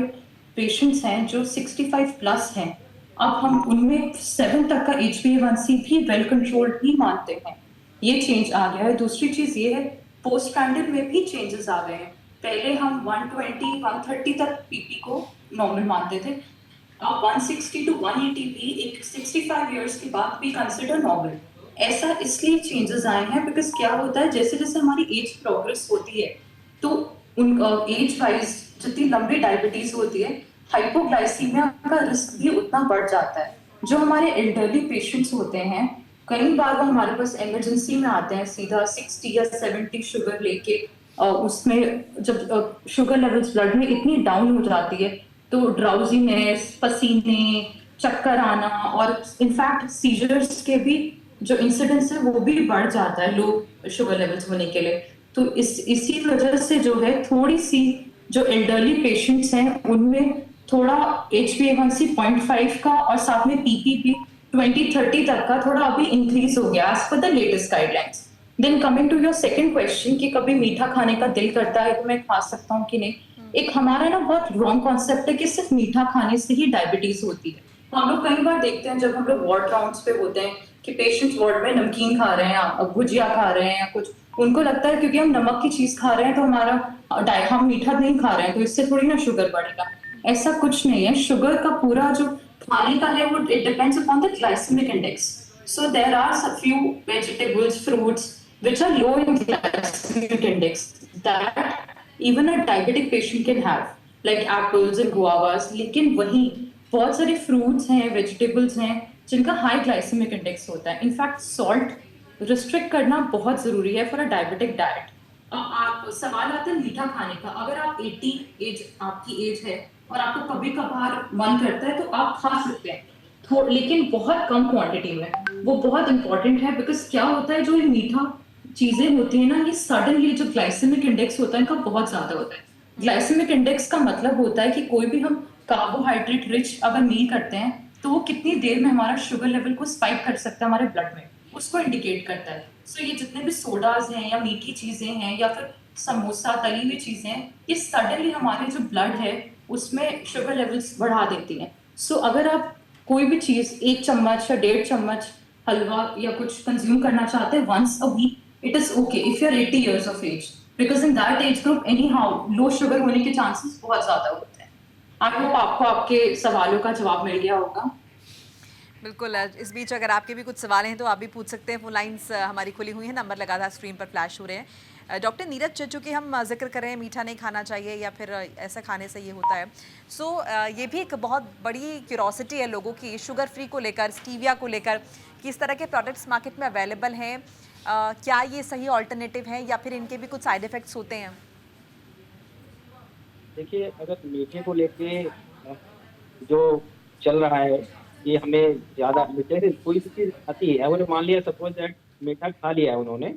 Speaker 4: पेशेंट्स हैं जो 65 प्लस हैं, अब हम उनमें 7 तक का HbA1c भी वेल कंट्रोल्ड ही मानते हैं। ये चेंज आ गया है। दूसरी चीज ये है, पोस्ट स्टैंडर्ड में भी चेंजेस आ गए हैं। पहले हम 120, 130 तक पीपी को नॉर्मल मानते थे, अब 160 to 180 भी एक 65 इयर्स के बाद भी कंसिडर नॉर्मल। ऐसा इसलिए चेंजेस आए हैं बिकॉज क्या होता है, जैसे जैसे हमारी एज प्रोग्रेस होती है तो उन एज वाइज जितनी लंबी डायबिटीज होती है, हाइपोग्लाइसीमिया का रिस्क भी उतना बढ़ जाता है। जो हमारे एल्डरली पेशेंट्स होते हैं, कई बार वो हमारे पास इमरजेंसी में आते हैं सीधा 60 या 70 शुगर लेके, उसमें जब शुगर लेवल्स ब्लड में इतनी डाउन हो जाती है तो ड्राउजीनेस, पसीने, चक्कर आना और इनफैक्ट सीजर्स के भी जो इंसिडेंस है वो भी बढ़ जाता है लो शुगर लेवल्स होने के लिए। तो इसी वजह से जो है थोड़ी सी जो एल्डरली पेशेंट्स हैं उनमें थोड़ा HbA1c 0.5 का और साथ में PP भी 2030 तक का थोड़ा अभी इंक्रीज हो गया as per the latest guidelines. Then coming to your second question कि कभी मीठा खाने का दिल करता है तो मैं खा सकता हूँ कि नहीं, एक हमारा ना बहुत रॉन्ग कॉन्सेप्ट है कि सिर्फ मीठा खाने से ही डायबिटीज होती है। हम लोग कई बार देखते हैं जब हम लोग वार्ड राउंड्स पे होते हैं कि पेशेंट्स वार्ड में नमकीन खा रहे हैं या भुजिया खा रहे हैं या कुछ, उनको लगता है क्योंकि हम नमक की चीज खा रहे हैं तो हमारा हम मीठा नहीं खा रहे हैं तो इससे थोड़ी ना शुगर बढ़ेगा। ऐसा कुछ नहीं है। शुगर का पूरा जो खाने का है वो it depends upon the glycaemic index. So there are some few vegetables, fruits which are low in glycemic index that even a diabetic patient can have, like apples and guavas। लेकिन वहीं बहुत सारे fruits हैं, vegetables हैं जिनका high glycemic index होता है। In fact salt restrict करना बहुत जरूरी है for a diabetic diet। अब आप सवाल आता है मीठा खाने का, अगर आप 80 एज आपकी एज है और आपको कभी कभार मन करता है तो आप खा सकते हैं, लेकिन बहुत कम क्वांटिटी में। वो बहुत इंपॉर्टेंट है बिकॉज क्या होता है जो ये मीठा चीजें होती है ना, ये सडनली जो ग्लाइसेमिक इंडेक्स होता है इनका बहुत ज्यादा होता है। ग्लाइसेमिक इंडेक्स का मतलब होता है कि कोई भी हम कार्बोहाइड्रेट रिच अगर मील करते हैं तो वो कितनी देर में हमारा शुगर लेवल को स्पाइक कर सकता है हमारे ब्लड में, उसको इंडिकेट करता है। सो ये जितने भी सोडाज हैं या मीठी चीजें हैं या फिर समोसा तली हुई चीजें हैं, ये सडनली हमारे जो ब्लड है उसमें शुगर लेवल्स बढ़ा देती हैं। सो अगर आप कोई भी चीज 1 चम्मच या 1.5 चम्मच हलवा या कुछ कंज्यूम करना चाहते हैं once a week, it is okay if you are 80 years of age, because in that age group anyhow low sugar होने के chances बहुत ज़्यादा होते हैं। I hope आपको आपके सवालों का जवाब मिल गया होगा।
Speaker 1: बिल्कुल। इस बीच अगर आपके भी कुछ सवाल हैं तो आप भी पूछ सकते हैं। फोन लाइंस हमारी खुली हुई हैं, नंबर लगातार स्क्रीन पर फ्लैश हो रहे हैं। डॉक्टर नीरज, चूँकि हम जिक्र कर रहे हैं मीठा नहीं खाना चाहिए या फिर ऐसा खाने से ये होता है, सो ये भी एक बहुत बड़ी क्यूरोसिटी है लोगों की शुगर फ्री को लेकर, स्टीविया को लेकर, कि इस तरह के प्रोडक्ट्स मार्केट में अवेलेबल हैं। क्या ये सही ऑल्टरनेटिव है या फिर इनके भी कुछ साइड इफेक्ट्स होते हैं?
Speaker 5: देखिए, अगर मीठे को लेके जो चल रहा है ये हमें ज़्यादा मीठे से कोई भी चीज़ आती है, अगर मान लिया सपोज दैट मीठा खा लिया है उन्होंने,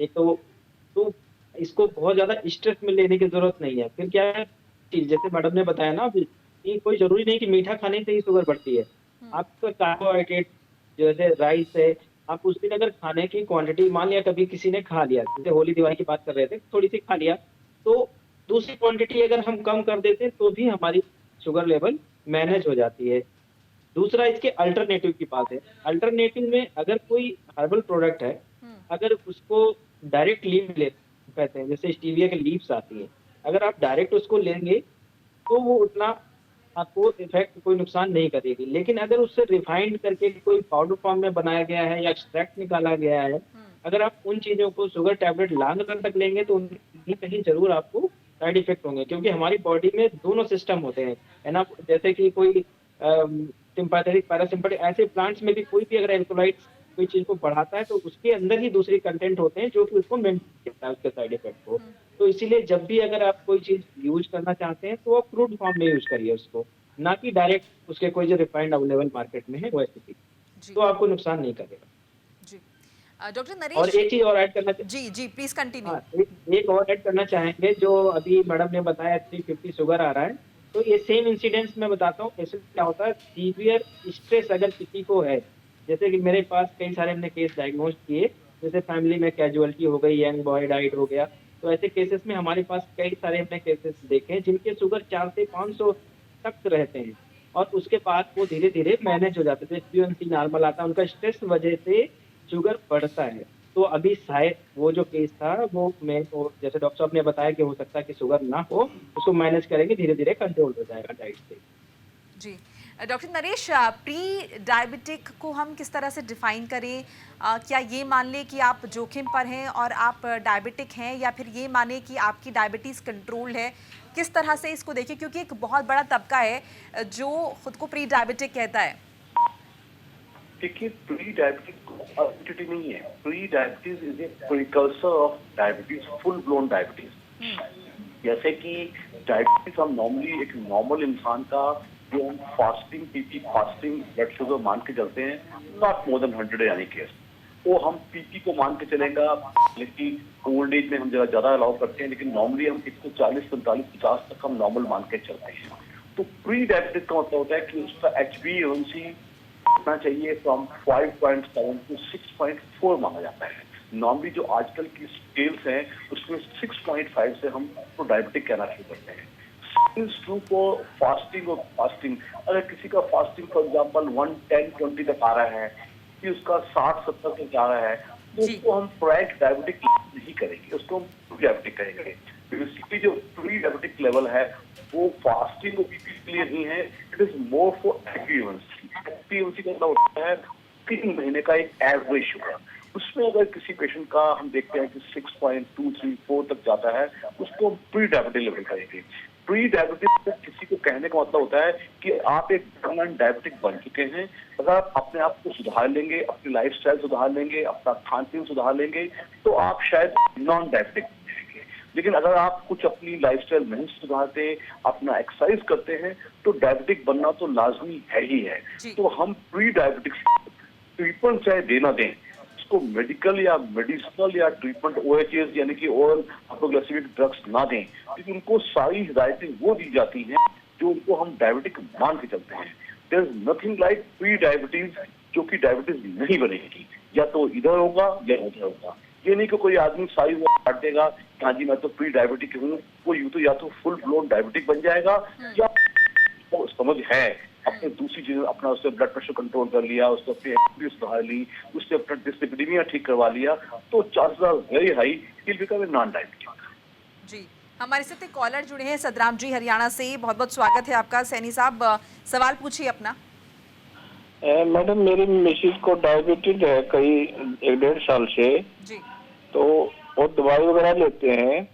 Speaker 5: एक तो इसको बहुत ज़्यादा स्ट्रेस में लेने की ज़रूरत नहीं है। फिर क्या है, जैसे मैडम ने बताया ना अभी, कि कोई ज़रूरी नहीं कि मीठा खाने से ही शुगर बढ़ती है। आपका कार्बोहाइड्रेट जैसे राइस है, आप उस दिन अगर खाने की क्वांटिटी मान लिया कभी किसी ने खा लिया, जैसे होली दिवाली की बात कर रहे थे, थोड़ी सी खा लिया, तो दूसरी क्वांटिटी अगर हम कम कर देते तो भी हमारी शुगर लेवल मैनेज हो जाती है। दूसरा इसके अल्टरनेटिव की बात है। अल्टरनेटिव में अगर कोई हर्बल प्रोडक्ट है, अगर उसको डायरेक्ट लीव ले कहते हैं, जैसे स्टीविया के लीव्स आती है, अगर आप डायरेक्ट उसको लेंगे तो वो उतना आपको इफेक्ट कोई नुकसान नहीं करेगी। लेकिन अगर उससे रिफाइंड करके कोई पाउडर फॉर्म में बनाया गया है या एक्सट्रैक्ट निकाला गया है, अगर आप उन चीजों को शुगर टैबलेट लॉन्ग रन तक लेंगे तो उनकी कहीं जरूर आपको साइड इफेक्ट होंगे, क्योंकि हमारी बॉडी में दोनों सिस्टम होते हैं, है ना। जैसे कि कोई सिंपैथेटिक, पैरासिम्पैथिक, ऐसे प्लांट्स में भी कोई भी अगर इलेक्ट्रोलाइट्स कोई चीज को बढ़ाता है तो उसके अंदर ही दूसरी कंटेंट होते हैं जो कि उसको मेंटेन करता है उसके साइड इफेक्ट को। तो इसीलिए जब भी अगर आप कोई चीज यूज करना चाहते हैं तो आप फ्रूट फॉर्म में यूज करिए उसको, ना कि डायरेक्ट उसके कोई जो रिफाइंड अवेलेबल मार्केट में है वो ऐसी चीज, तो आपको नुकसान नहीं करेगा।
Speaker 1: जी डॉक्टर नरेश,
Speaker 5: और एक चीज और ऐड करना
Speaker 1: जी प्लीज कंटिन्यू।
Speaker 5: एक और ऐड करना चाहेंगे, जो अभी मैडम ने बताया 350 शुगर आ रहा है, तो ये सेम इंसिडेंस मैं बताता हूँ। ऐसे क्या होता है, सीवियर स्ट्रेस अगर किसी को है, जैसे कि मेरे पास कई सारे हमने केस डायग्नोज किए, जैसे फैमिली में कैजुअलिटी हो गई, यंग बॉय डाइट हो गया, तो ऐसे केसेस में हमारे पास कई सारे हमने केसेस देखे हैं जिनके शुगर 400 से 500 तक रहते हैं और उसके बाद वो धीरे धीरे मैनेज हो जाते थे। HbA1c नॉर्मल आता है, उनका स्ट्रेस वजह से शुगर बढ़ता है। तो अभी शायद वो जो केस था वो मैं जैसे डॉक्टर साहब ने बताया कि हो सकता है कि शुगर ना हो, उसको मैनेज करेंगे, धीरे धीरे कंट्रोल हो जाएगा डाइट से।
Speaker 1: जी डॉक्टर नरेश, प्री डायबिटिक को हम किस तरह से डिफाइन करें? क्या ये मान लें कि आप जोखिम पर हैं और आप डायबिटिक हैं, या फिर ये माने कि आपकी डायबिटीज़ कंट्रोल है? किस तरह से इसको देखें, क्योंकि एक बहुत बड़ा तबका है जो खुद को प्री डायबिटिक कहता है।
Speaker 6: देखिए, प्री डायबिटीज आइडेंटिटी नहीं है। Pre diabetes is a precursor of diabetes, full blown diabetes. जैसे कि डायबिटीज हम नॉर्मली एक नॉर्मल इंसान का जो हम fasting PP fasting blood sugar मान के चलते हैं, नॉट मोर देन 100 यानी केस, वो हम पीपी को मान के चलेगा, लेकिन ओल्ड एज में हम जरा ज्यादा अलाउ करते हैं, लेकिन नॉर्मली हम 140 45 50 तक हम नॉर्मल मान के चलते हैं। तो प्री डायबिटीज का मतलब होता है कि उसका HbA1c होना चाहिए फ्रॉम 5.7 टू 6.4 माना जाता है। नॉर्मली जो आजकल की स्केल्स हैं उसमें 6.5 से हम तो डायबिटिक कहना शुरू करते हैं। ट्रू फॉर फास्टिंग और फास्टिंग, अगर किसी का फास्टिंग फॉर एग्जांपल 110-20 तक आ रहा है, कि उसका 60-70 तक आ रहा है, तो उसको हम प्राइक डायबिटिक नहीं करेंगे, उसको हम प्री डायबिटिक करेंगे। बेसिकली जो प्री डायबिटिक लेवल है वो फास्टिंग और पीपी के लिए नहीं है, it is more for HbA1c। HbA1c का मतलब होता है 3 महीने का एक एवरेज शुगर। उसमें अगर किसी पेशेंट का हम देखते हैं कि 6.234 तक जाता है, उसको हम प्री डायबिटिक लेवल करेंगे। प्री डायबिटिक किसी को कहने का मतलब होता है कि आप एक डायबिटिक बन चुके हैं। अगर आप अपने आप को सुधार लेंगे, अपनी लाइफस्टाइल सुधार लेंगे, अपना खान पीन सुधार लेंगे, तो आप शायद नॉन डायबिटिक बनेंगे। लेकिन अगर आप कुछ अपनी लाइफस्टाइल नहीं सुधारते, अपना एक्सरसाइज करते हैं, तो डायबिटिक बनना तो लाजमी है ही है। तो हम प्री डायबिटिक ट्रीटमेंट चाहे देना दें, उसको मेडिकल या मेडिसिनल या ट्रीटमेंट OHs यानी कि ओरल हाइपोग्लाइसेमिक ड्रग्स ना दें, क्योंकि उनको सारी हिदायतें वो दी जाती हैं जो उनको हम डायबिटिक मान के चलते हैं। There is nothing like pre diabetes जो कि डायबिटीज नहीं बनेगी, या तो इधर होगा या उधर होगा। ये नहीं कि कोई आदमी सारी वो काट देगा कि हाँ जी मैं तो प्री डायबिटिक हूँ, वो यूं तो या तो फुल ब्लोन डायबिटिक बन जाएगा, या वो समझ है अपने दूसरी चीजें, अपना उससे ब्लड प्रेशर कंट्रोल कर लिया, उससे अपनी HbA1c सुधार ली, उससे अपना डिस्लिपिडीमिया ठीक करवा लिया, तो chances are very high he will become a non diabetic.
Speaker 1: जी, हमारे साथ एक कॉलर जुड़े हैं सदराम जी हरियाणा से। बहुत बहुत स्वागत है आपका। सैनी साहब सवाल पूछिए अपना।
Speaker 9: मैडम मेरी मिसेज को डायबिटीज है कई 1-1.5 साल से
Speaker 1: जी,
Speaker 9: तो वो दवाई वगैरह लेते हैं,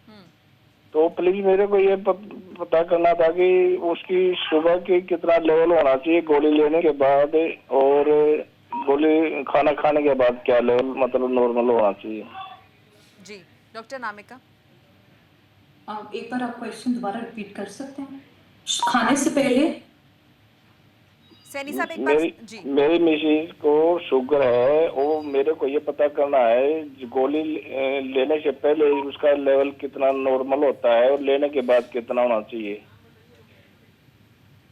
Speaker 9: तो प्लीज मेरे को ये पता करना था कि उसकी सुबह की कितना लेवल होना चाहिए गोली लेने के बाद, और गोली खाना खाने के बाद क्या लेवल मतलब नॉर्मल होना चाहिए।
Speaker 1: जी डॉक्टर नामिका,
Speaker 4: एक बार आप क्वेश्चन दोबारा रिपीट कर सकते हैं? खाने से पहले
Speaker 1: सैनी साहब एक बार जी।
Speaker 9: मेरी मिसेज को शुगर है, वो मेरे को ये पता करना है गोली लेने से पहले उसका लेवल कितना नॉर्मल होता है और लेने के बाद कितना होना चाहिए,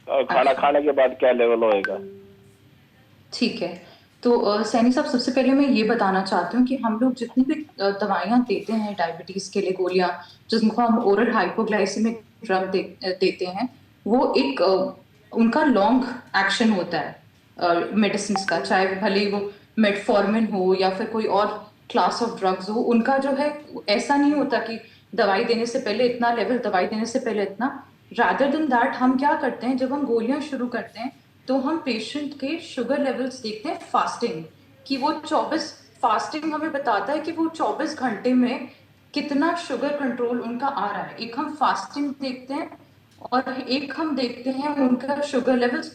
Speaker 9: और खाना खाने के बाद क्या लेवल होएगा।
Speaker 4: ठीक है, तो सैनी साहब सबसे पहले मैं ये बताना चाहती हूँ कि हम लोग जितनी भी दवाइयाँ देते हैं डायबिटीज के लिए, गोलियाँ जिनको हम ओरल हाइपोग्लाइसेमिक ड्रग देते हैं, वो एक उनका लॉन्ग एक्शन होता है मेडिसिन का, चाहे भले वो मेटफॉर्मिन हो या फिर कोई और क्लास ऑफ ड्रग्स हो। उनका जो है ऐसा नहीं होता कि दवाई देने से पहले इतना लेवल, दवाई देने से पहले इतना। रादर देन दैट हम क्या करते हैं, जब हम गोलियां शुरू करते हैं तो हम पेशेंट के शुगर लेवल्स देखते हैं फास्टिंग, कि वो 24 फास्टिंग हमें बताता है कि वो 24 घंटे में कितना शुगर कंट्रोल उनका आ रहा है। एक हम फास्टिंग देखते हैं और एक हम देखते हैं उनका sugar levels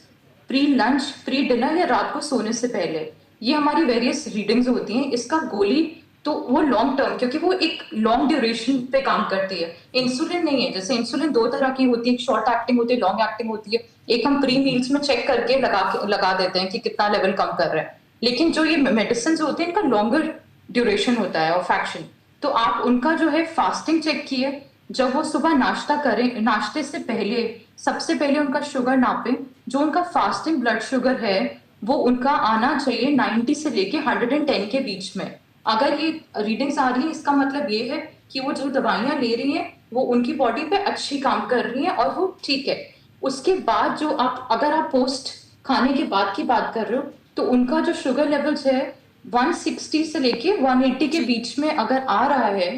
Speaker 4: pre lunch, pre dinner या रात को सोने से पहले। ये हमारी वेरियस रीडिंग्स होती हैं। इसका गोली तो वो लॉन्ग टर्म, क्योंकि वो एक लॉन्ग ड्यूरेशन पे काम करती है। इंसुलिन नहीं है, जैसे इंसुलिन 2 तरह की होती है, एक शॉर्ट एक्टिंग होती है, लॉन्ग एक्टिंग होती है। एक हम प्री मील्स में चेक करके लगा देते हैं कि कितना लेवल कम कर रहा है, लेकिन जो ये मेडिसिन होते हैं इनका लॉन्गर ड्यूरेशन होता है ऑफ एक्शन। तो आप उनका जो है फास्टिंग चेक किए, जब वो सुबह नाश्ता करें, नाश्ते से पहले सबसे पहले उनका शुगर नापें। जो उनका फास्टिंग ब्लड शुगर है वो उनका आना चाहिए 90 से लेके 110 के बीच में। अगर ये रीडिंग्स आ रही है, इसका मतलब ये है कि वो जो दवाइयां ले रही हैं वो उनकी बॉडी पे अच्छी काम कर रही हैं और वो ठीक है। उसके बाद जो अगर आप पोस्ट खाने के बाद की बात कर रहे हो, तो उनका जो शुगर लेवल्स है 160 से लेके 180 के बीच में अगर आ रहा है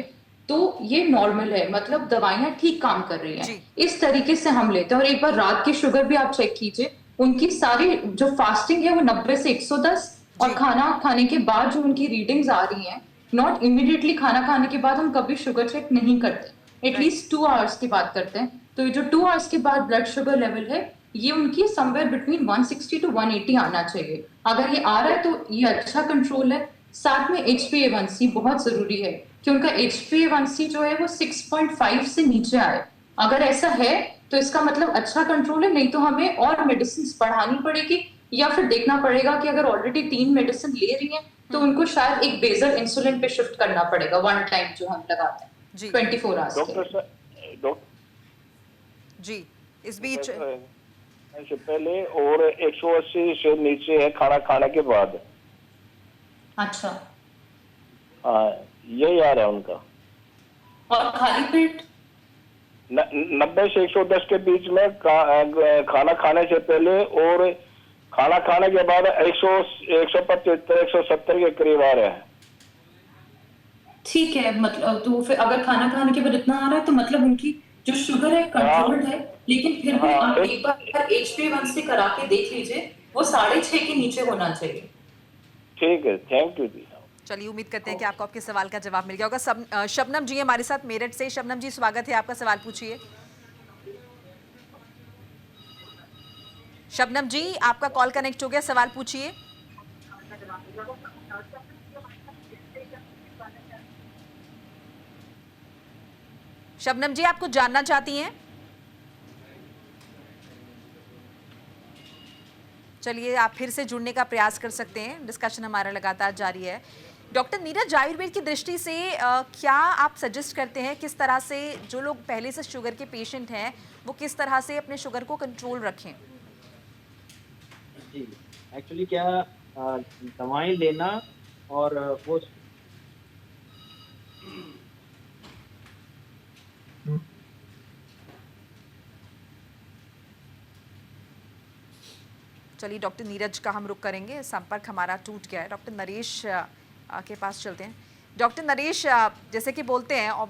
Speaker 4: तो ये नॉर्मल है, मतलब दवाइयां ठीक काम कर रही हैं। इस तरीके से हम लेते हैं। और एक बार रात की शुगर भी आप चेक कीजिए, उनकी सारी जो फास्टिंग है वो 90 से 110, और खाना खाने के बाद जो उनकी रीडिंग्स आ रही हैं, नॉट इमीडिएटली खाना खाने के बाद हम कभी शुगर चेक नहीं करते, एटलीस्ट 2 आवर्स की बात करते हैं। तो ये जो 2 आवर्स के बाद ब्लड शुगर लेवल है ये उनकी समवेयर बिटवीन 160 to 180 आना चाहिए। अगर ये आ रहा है तो ये अच्छा कंट्रोल है। साथ में HbA1c बहुत जरूरी है कि उनका HbA1c जो है वो 6.5 से नीचे आए। अगर ऐसा है तो इसका मतलब अच्छा कंट्रोल है, नहीं तो हमें और मेडिसिन बढ़ानी पड़ेगी या फिर देखना पड़ेगा कि अगर ऑलरेडी 3 मेडिसिन ले रही हैं तो उनको शायद एक बेसल इंसुलिन पे शिफ्ट करना पड़ेगा, वन टाइम जो हम लगाते हैं 24 आवर्स
Speaker 9: डॉक्टर
Speaker 1: जी इस बीच
Speaker 9: से पहले और 180 से नीचे है खाना खाने के बाद।
Speaker 4: अच्छा,
Speaker 9: हाँ यही आ रहा है उनका।
Speaker 4: और खाली पेट
Speaker 9: 90 से 110 के बीच में खाना खाने से पहले और खाना खाने के बाद 175 170 के करीब आ रहा है।
Speaker 4: ठीक है, मतलब तो फिर अगर खाना खाने के बाद इतना आ रहा है तो मतलब उनकी जो शुगर है कंट्रोल्ड है, लेकिन फिर भी आप एक बार HbA1c करा के देख लीजिए, वो 6.5 के नीचे होना चाहिए।
Speaker 9: ठीक है, थैंक यू जी।
Speaker 1: चलिए उम्मीद करते हैं कि आपको आपके सवाल का जवाब मिल गया होगा। शबनम जी हमारे साथ मेरठ से। शबनम जी स्वागत है आपका, सवाल पूछिए। शबनम जी आपका कॉल कनेक्ट हो गया, सवाल पूछिए। शबनम जी आपको जानना चाहती हैं? चलिए आप फिर से जुड़ने का प्रयास कर सकते हैं, डिस्कशन हमारा लगातार जारी है। डॉक्टर नीरज, आयुर्वेद की दृष्टि से क्या आप सजेस्ट करते हैं किस तरह से जो लोग पहले से शुगर के पेशेंट हैं वो किस तरह से अपने शुगर को कंट्रोल रखें?
Speaker 5: जी एक्चुअली क्या दवाएं लेना और वो
Speaker 1: चलिए डॉक्टर नीरज का हम रुक करेंगे, संपर्क हमारा टूट गया है। डॉक्टर नरेश के पास चलते हैं। डॉक्टर नरेश, जैसे कि बोलते हैं और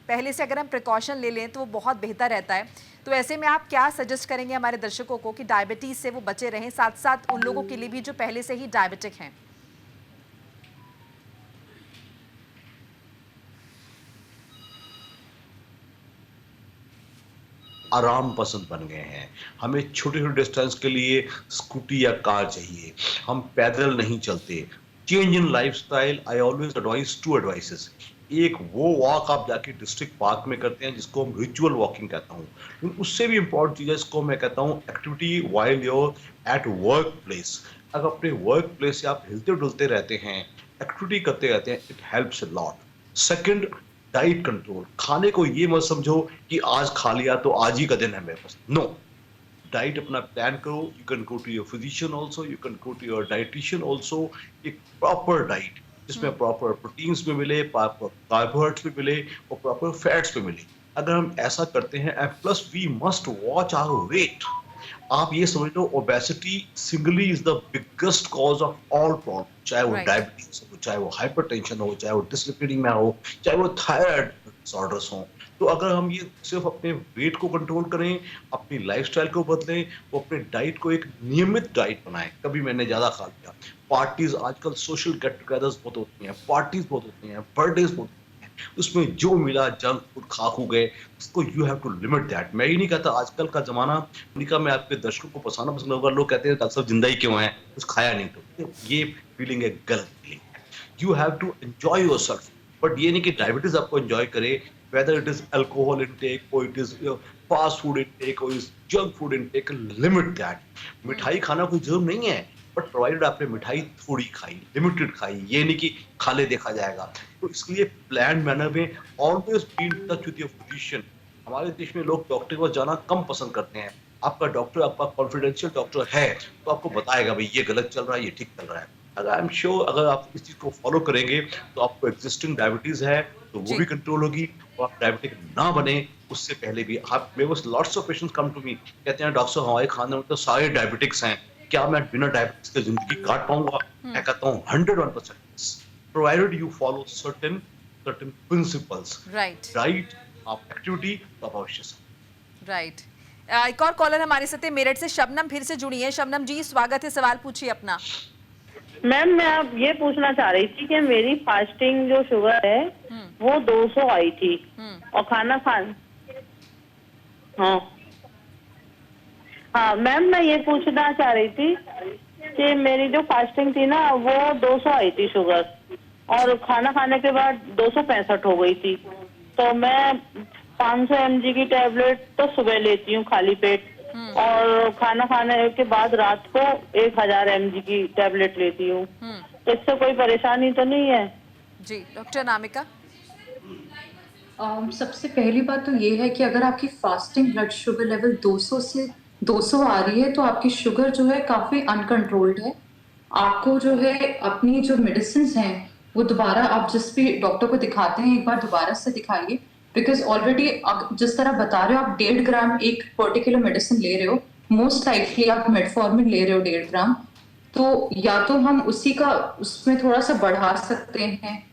Speaker 1: पहले से अगर हम प्रिकॉशन ले लें तो वो बहुत बेहतर रहता है, तो ऐसे में आप क्या सजेस्ट करेंगे हमारे दर्शकों को कि डायबिटीज़ से वो बचे रहें, साथ साथ उन लोगों के लिए भी जो पहले से ही डायबिटिक हैं?
Speaker 3: आराम पसंद बन गए हैं, हमें छोटे छोटे डिस्टेंस के लिए स्कूटी या कार चाहिए, हम पैदल नहीं चलते। Change in lifestyle, I always advice 2 advices. एक वो वॉक आप जाके डिस्ट्रिक्ट पार्क में करते हैं जिसको हम रिचुअल वॉकिंग कहता हूँ, लेकिन उससे भी इंपॉर्टेंट चीज़ है इसको मैं कहता हूँ activity while your at work place. अगर अपने वर्क प्लेस से आप हिलते डुलते रहते हैं, एक्टिविटी करते रहते हैं, it helps a lot. Second, diet control. खाने को ये मत समझो कि आज खा लिया तो आज ही का दिन है मेरे पास, नो। डाइट अपना प्लान करो। You can go to your physician also, you can go to your dietitian also. एक प्रॉपर डाइट जिसमें प्रॉपर प्रोटीन्स में मिले, प्रॉपर कार्बोहाइड्रेट्स में मिले और प्रॉपर फैट्स में मिले। अगर हम ऐसा करते हैं, and plus we must watch our weight. आप ये समझ लो obesity singly is the biggest cause of all problem, चाहे वो डायबिटीज हो, चाहे वो हाइपरटेंशन हो, चाहे वो डिस्लिपिडीमिया हो, चाहे वो थायराइड डिसऑर्डर्स हो। तो अगर हम ये सिर्फ अपने वेट को कंट्रोल करें, अपनी लाइफस्टाइल को बदलें, वो अपने डाइट को एक नियमित डाइट बनाएं। कभी मैंने ज्यादा खा लिया, पार्टीज आजकल सोशल गेट टुगेदर्स बहुत होती हैं, पार्टीज बहुत होती हैं, बर्थडेज बहुत होती हैं, उसमें जो मिला जंक फूड खा गए, उसको you have to limit that. मैं ही नहीं कहता, आजकल का जमाना उनका मैं आपके दर्शकों को पसाना पसंद होगा, लोग कहते हैं डॉक्टर साहब जिंदा ही क्यों है, कुछ खाया नहीं। तो ये फीलिंग है, गलत फीलिंग है। You have to enjoy yourself, but ये नहीं कि डायबिटीज आपको एंजॉय करे, whether it is alcohol intake or it is fast food intake or is junk food intake, limit that। मिठाई खाना कोई जरूर नहीं है, बट प्रोवाइडेड आपने मिठाई थोड़ी खाई, लिमिटेड खाई, ये नहीं कि खा ले देखा जाएगा। तो इसलिए प्लान मैनर में always be in touch with your physician. हमारे देश में लोग डॉक्टर के पास जाना कम पसंद करते हैं। आपका डॉक्टर आपका कॉन्फिडेंशियल डॉक्टर है तो आपको बताएगा भाई ये गलत चल रहा है, ये ठीक चल रहा है। अगर आई एम श्योर अगर आप इस चीज को फॉलो करेंगे तो आपको एग्जिस्टिंग डायबिटीज है तो वो भी कंट्रोल होगी, और आप डायबिटिक ना बने उससे पहले भी। आप मेरे पास lots of patients come to me, कहते हैं डॉक्टर साहब हमारे खाने में तो सारे डायबिटिक्स हैं, क्या मैं बिना डायबिटिक्स के जिंदगी काट पाऊंगा? मैं कहता हूँ 101%, provided you follow certain principles. Right आप एक्टिविटी तो आप अवश्य।
Speaker 1: राइट, एक और कॉलर हमारे साथ है मेरठ से, शबनम फिर से जुड़ी है। शबनम जी स्वागत है, सवाल पूछिए अपना।
Speaker 10: मैम मैं अब ये पूछना चाह रही थी कि मेरी फास्टिंग जो शुगर है वो 200 आई थी और खाना हाँ मैम मैं ये पूछना चाह रही थी कि मेरी जो फास्टिंग थी ना वो 200 आई थी शुगर, और खाना खाने के बाद 265 हो गई थी। तो मैं 500 mg की टैबलेट तो सुबह लेती हूँ खाली पेट, और खाना खाने के बाद रात को 1000 mg की टैबलेट लेती हूँ। तो इससे कोई परेशानी तो नहीं है?
Speaker 1: जी डॉक्टर अनामिका।
Speaker 4: सबसे पहली बात तो ये है कि अगर आपकी फास्टिंग ब्लड शुगर लेवल 200 से 200 आ रही है तो आपकी शुगर जो है काफी अनकंट्रोल्ड है। आपको जो है अपनी जो मेडिसिन हैं वो दोबारा आप जिस भी डॉक्टर को दिखाते हैं एक बार दोबारा से दिखाइए, बिकॉज ऑलरेडी जिस तरह बता रहे हो आप 1.5 ग्राम एक पर्टिकुलर मेडिसिन ले रहे हो, मोस्ट लाइकली आप मेटफॉर्मिन ले रहे हो 1.5 ग्राम, तो या तो हम उसी का उसमें थोड़ा सा बढ़ा सकते हैं,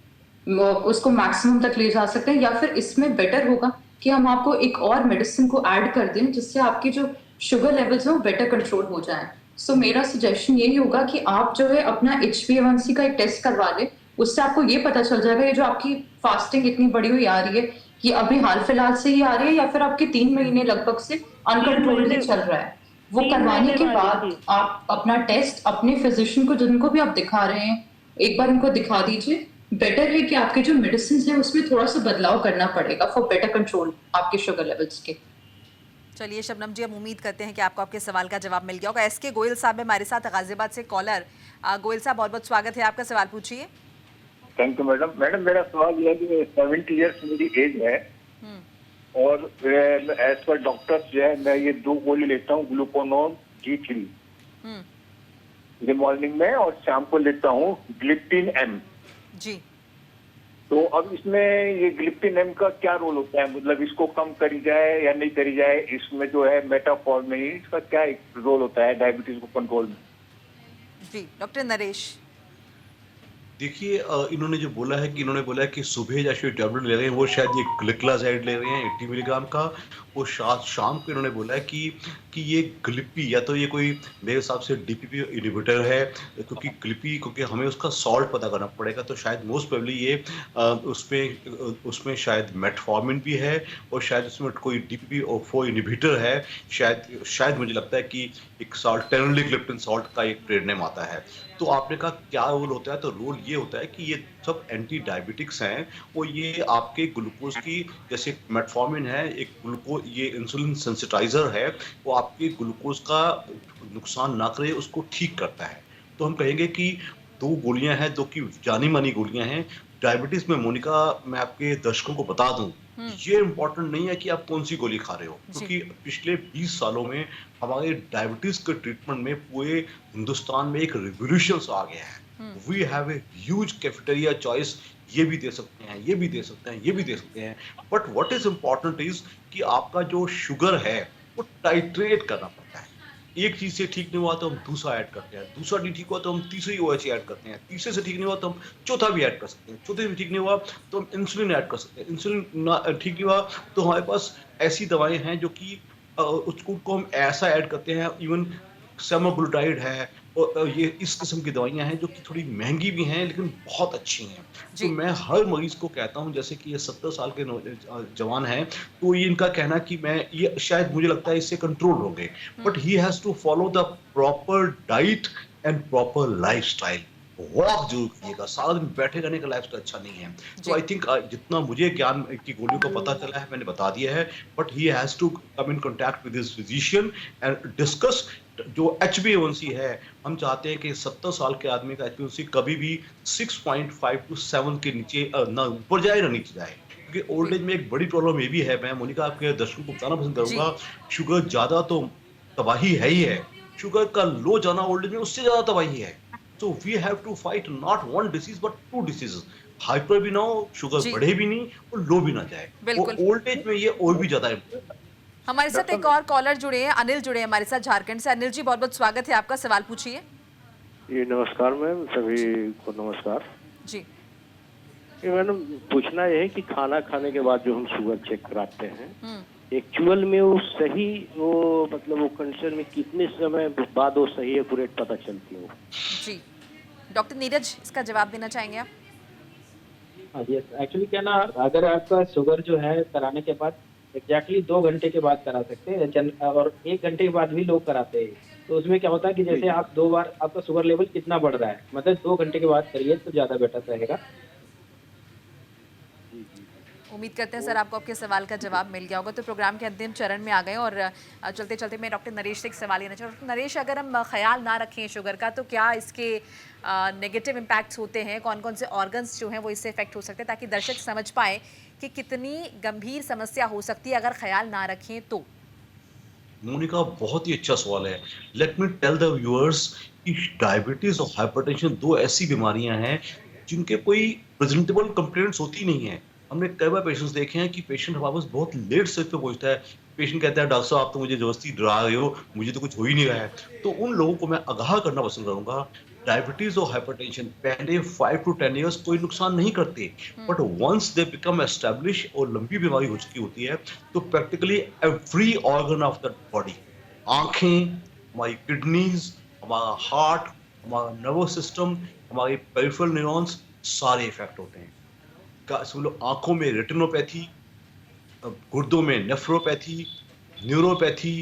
Speaker 4: उसको मैक्सिमम तक ले जा सकते हैं, या फिर इसमें बेटर होगा कि हम आपको एक और मेडिसिन को ऐड कर दें जिससे आपकी जो शुगर लेवल्स हैं वो बेटर कंट्रोल हो जाए। सो मेरा सजेशन यही होगा कि आप जो है अपना HbA1c का एक टेस्ट करवा लें, उससे आपको ये पता चल जाएगा ये जो आपकी फास्टिंग इतनी बड़ी हुई आ रही है ये अभी हाल फिलहाल से ही आ रही है या फिर आपके 3 महीने लगभग से अनकंट्रोल्डली चल रहा है। वो करवाने के बाद आप अपना टेस्ट अपने फिजिशियन को जिनको भी आप दिखा रहे हैं एक बार उनको दिखा दीजिए। बेटर है कि आपके जो मेडिसिन है उसमें थोड़ा सा बदलाव करना पड़ेगा फॉर बेटर कंट्रोल आपके शुगर लेवल्स के।
Speaker 1: चलिए शबनम जी, हम उम्मीद करते हैं कि आपको आपके सवाल का जवाब मिल गया होगा। SK गोयल साहब है हमारे साथ गाजियाबाद से कॉलर। गोयल साहब बहुत बहुत स्वागत है, आपका सवाल पूछिए।
Speaker 11: Thank you madam. मैडम मेरा सवाल यह है कि 70 ईयर्स मेरी एज है और एज पर डॉक्टर्स जो है मैं ये 2 गोली लेता हूँ ग्लूकोनोन G3 ये मॉर्निंग में और शाम को लेता हूँ ग्लिप्टिन M
Speaker 1: जी।
Speaker 11: तो अब इसमें ये ग्लिप्टिन M का क्या रोल होता है, मतलब इसको कम करी जाए या नहीं करी जाए, इसमें जो है मेटाफॉर्मिन इसका क्या रोल होता है डायबिटीज को कंट्रोल में?
Speaker 1: जी डॉक्टर नरेश।
Speaker 3: देखिए इन्होंने जो बोला है कि इन्होंने बोला है कि सुबह जैसे टैबलेट ले रहे हैं वो शायद ये ग्लिक्लाजाइड ले रहे हैं 80 मिलीग्राम का, और शाम को इन्होंने बोला है कि ये ग्लिपी या तो ये कोई मेरे हिसाब से DPP इनहिबिटर है, क्योंकि ग्लिपी क्योंकि हमें उसका सॉल्ट पता करना पड़ेगा, तो शायद मोस्ट प्रोबेबली ये उसमें शायद मेटफॉर्मिन भी है और शायद उसमें कोई DPP-4 इनहिबिटर है, शायद मुझे लगता है कि एक सॉल्ट टेनलिग्लिप्टिन सॉल्ट का एक ट्रेड नेम आता है। तो आपने कहा क्या रोल होता है, तो रोल ये होता है कि ये सब एंटी डायबिटिक्स हैं, वो ये आपके ग्लूकोज की जैसे मेटफॉर्मिन है एक ये इंसुलिन सेंसिटाइजर है, वो आपके ग्लूकोज का नुकसान ना करे उसको ठीक करता है। तो हम कहेंगे कि 2 गोलियां हैं, 2 की जानी मानी गोलियां हैं डायबिटीज में। मोनिका मैं आपके दर्शकों को बता दूं ये इम्पोर्टेंट नहीं है कि आप कौन सी गोली खा रहे हो, क्योंकि पिछले 20 सालों में हमारे डायबिटीज के ट्रीटमेंट में पूरे हिंदुस्तान में एक रिवोल्यूशन आ गया है। We have a huge cafeteria choice, ये भी दे सकते हैं, ये भी दे सकते हैं, ये भी दे सकते हैं, but what is important is कि आपका जो शुगर है वो टाइट्रेट करना पड़ता है। एक चीज से ठीक नहीं हुआ तो हम दूसरा ऐड करते हैं, दूसरा नहीं ठीक हुआ तो हम तीसरी OH ऐड करते हैं, तीसरे से ठीक नहीं हुआ तो हम चौथा भी ऐड कर सकते हैं, चौथे से ठीक नहीं हुआ तो हम इंसुलिन ऐड कर सकते हैं, इंसुलिन ठीक नहीं हुआ तो हमारे पास ऐसी दवाएं हैं जो कि उसको हम ऐसा ऐड करते हैं, इवन सेमाग्लूटाइड है और ये इस किस्म की दवाइयां हैं जो कि थोड़ी महंगी भी हैं लेकिन बहुत अच्छी हैं। तो मैं हर मरीज को कहता हूं, जैसे कि ये 70 साल के जवान हैं, तो ये इनका कहना कि मैं ये शायद मुझे लगता है इससे कंट्रोल होंगे, but he has to follow the proper diet and proper lifestyle. Walk जरूर कीजिएगा, सारा दिन बैठे रहने का लाइफस्टाइल अच्छा नहीं है। तो आई थिंक जितना मुझे ज्ञान की गोलियों का पता चला है मैंने बता दिया है, but he has to come in contact with his physician and discuss जो HbA1c है। हम चाहते हैं कि 70 साल के आदमी का HbA1c कभी भी 6.5 to 7 के नीचे ना ऊपर जाए ना नीचे जाए, क्योंकि ओल्ड एज में एक बड़ी प्रॉब्लम ये भी है, मैं मोनिका आपके दर्शकों को बताना पसंद करूंगा, शुगर ज्यादा तो तबाही है ही है, शुगर का लो जाना ओल्ड एज में उससे ज्यादा तबाही है। So we have to fight not one disease but 2 diseases. Hyper भी ना हो, शुगर बढ़े भी नहीं और लो भी ना जाए।
Speaker 1: बिल्कुल।
Speaker 3: ओल्ड एज में ये और भी ज्यादा है।
Speaker 1: हमारे साथ एक और कॉलर जुड़े हैं, अनिल जुड़े हैं हमारे साथ झारखंड से। अनिल जी बहुत बहुत स्वागत है आपका, सवाल पूछिए।
Speaker 12: जी नमस्कार मैम, सभी को नमस्कार
Speaker 1: जी।
Speaker 12: ये मैडम पूछना ये है कि खाना खाने के बाद जो हम शुगर चेक कराते हैं एक्चुअल में वो सही वो मतलब वो कंडीशन में कितने समय बाद वो सही एक्यूरेट पता चलती है?
Speaker 1: जी डॉक्टर नीरज इसका जवाब देना चाहेंगे आप?
Speaker 5: हाँ जी, एक्चुअली क्या ना, अगर आपका शुगर जो है कराने के बाद एग्जैक्टली 2 घंटे के बाद करा सकते हैं और 1 घंटे के बाद भी लोग कराते हैं। तो उसमें क्या होता है कि जैसे आप 2 बार आपका शुगर लेवल कितना बढ़ रहा है, मतलब 2 घंटे के बाद करिए तो ज्यादा बेटर रहेगा।
Speaker 1: उम्मीद करते हैं सर आपको आपके सवाल का जवाब मिल गया होगा। तो प्रोग्राम के अंतिम चरण में आ गए और चलते चलते मैं डॉक्टर नरेश से एक सवाल लेना चाहूँ। डॉक्टर नरेश, अगर हम ख्याल ना रखें शुगर का तो क्या इसके नेगेटिव इम्पैक्ट्स होते हैं? कौन कौन से ऑर्गन्स जो हैं वो इससे इफेक्ट हो सकते हैं, ताकि दर्शक समझ पाए कि कितनी गंभीर समस्या हो सकती है अगर ख्याल ना रखें तो?
Speaker 3: मोनिका, बहुत ही अच्छा सवाल है। Let me tell the viewers कि डायबिटीज और हाइपरटेंशन दो ऐसी बीमारियां हैं जिनके कोई प्रेजेंटेबल कंप्लेंट्स होती नहीं है। हमने कई बार पेशेंट्स देखे हैं कि पेशेंट हमारे पास बहुत लेट स्टेज पे पहुंचता है। पेशेंट कहता है, डॉक्टर साहब आप तो मुझे जबरदस्ती डरा रहे हो, मुझे तो कुछ हो ही नहीं रहा है। तो उन लोगों को मैं आगाह करना पसंद करूंगा, डायबिटीज और हाइपरटेंशन पहले 5 to 10 इयर्स कोई नुकसान नहीं करते, but once they become establish और लंबी बीमारी हो चुकी होती है तो practically every organ of the body, आंखें, हमारी किडनीज, हमारा हार्ट, हमारा नर्वस सिस्टम, हमारे पेरिफेरल न्यूरॉन्स, सारे इफेक्ट होते हैं। समझ लो आंखों में रेटिनोपैथी, गुर्दों में नेफ्रोपैथी, न्यूरोपैथी,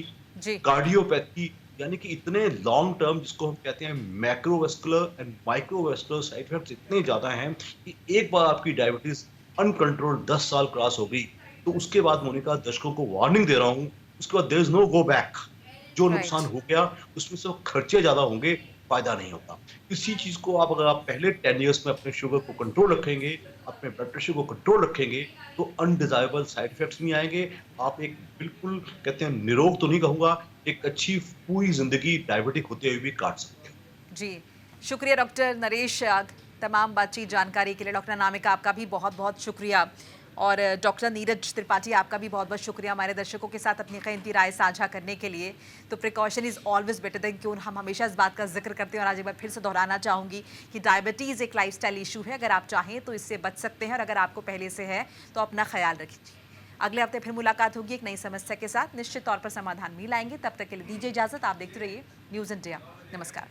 Speaker 3: कार्डियोपैथी, यानी कि इतने लॉन्ग टर्म जिसको हम कहते हैं macrovascular and microvascular side effects इतने ज्यादा हैं कि एक बार आपकी डायबिटीज अनकंट्रोल 10 साल क्रॉस हो गई तो उसके बाद मोनिका दर्शकों को वार्निंग दे रहा हूं, उसके बाद there is no go back. जो नुकसान हो गया उसमें से खर्चे ज्यादा होंगे, फायदा नहीं होता। इसी चीज को आप अगर आप पहले 10 इयर्स में अपने शुगर को कंट्रोल रखेंगे, अपने ब्लड प्रेशर को कंट्रोल रखेंगे तो अनडिजायरेबल साइड इफेक्ट्स नहीं आएंगे। आप एक बिल्कुल कहते हैं निरोग तो नहीं कहूंगा, एक अच्छी पूरी जिंदगी डायबिटिक होते हुए भी काट सकते हैं।
Speaker 1: जी शुक्रिया डॉक्टर नरेश, तमाम बातचीत जानकारी के लिए। डॉक्टर अनामिका आपका भी बहुत बहुत शुक्रिया, और डॉक्टर नीरज त्रिपाठी आपका भी बहुत बहुत शुक्रिया हमारे दर्शकों के साथ अपनी कीमती राय साझा करने के लिए। तो precaution is always better than cure, हम हमेशा इस बात का जिक्र करते हैं और आज एक बार फिर से दोहराना चाहूँगी कि डायबिटीज़ एक लाइफस्टाइल इशू है। अगर आप चाहें तो इससे बच सकते हैं, और अगर आपको पहले से है तो अपना ख्याल रखिए। अगले हफ्ते फिर मुलाकात होगी एक नई समस्या के साथ, निश्चित तौर पर समाधान भी लाएंगे। तब तक के लिए दीजिए इजाज़त। आप देखते रहिए न्यूज़ इंडिया। नमस्कार।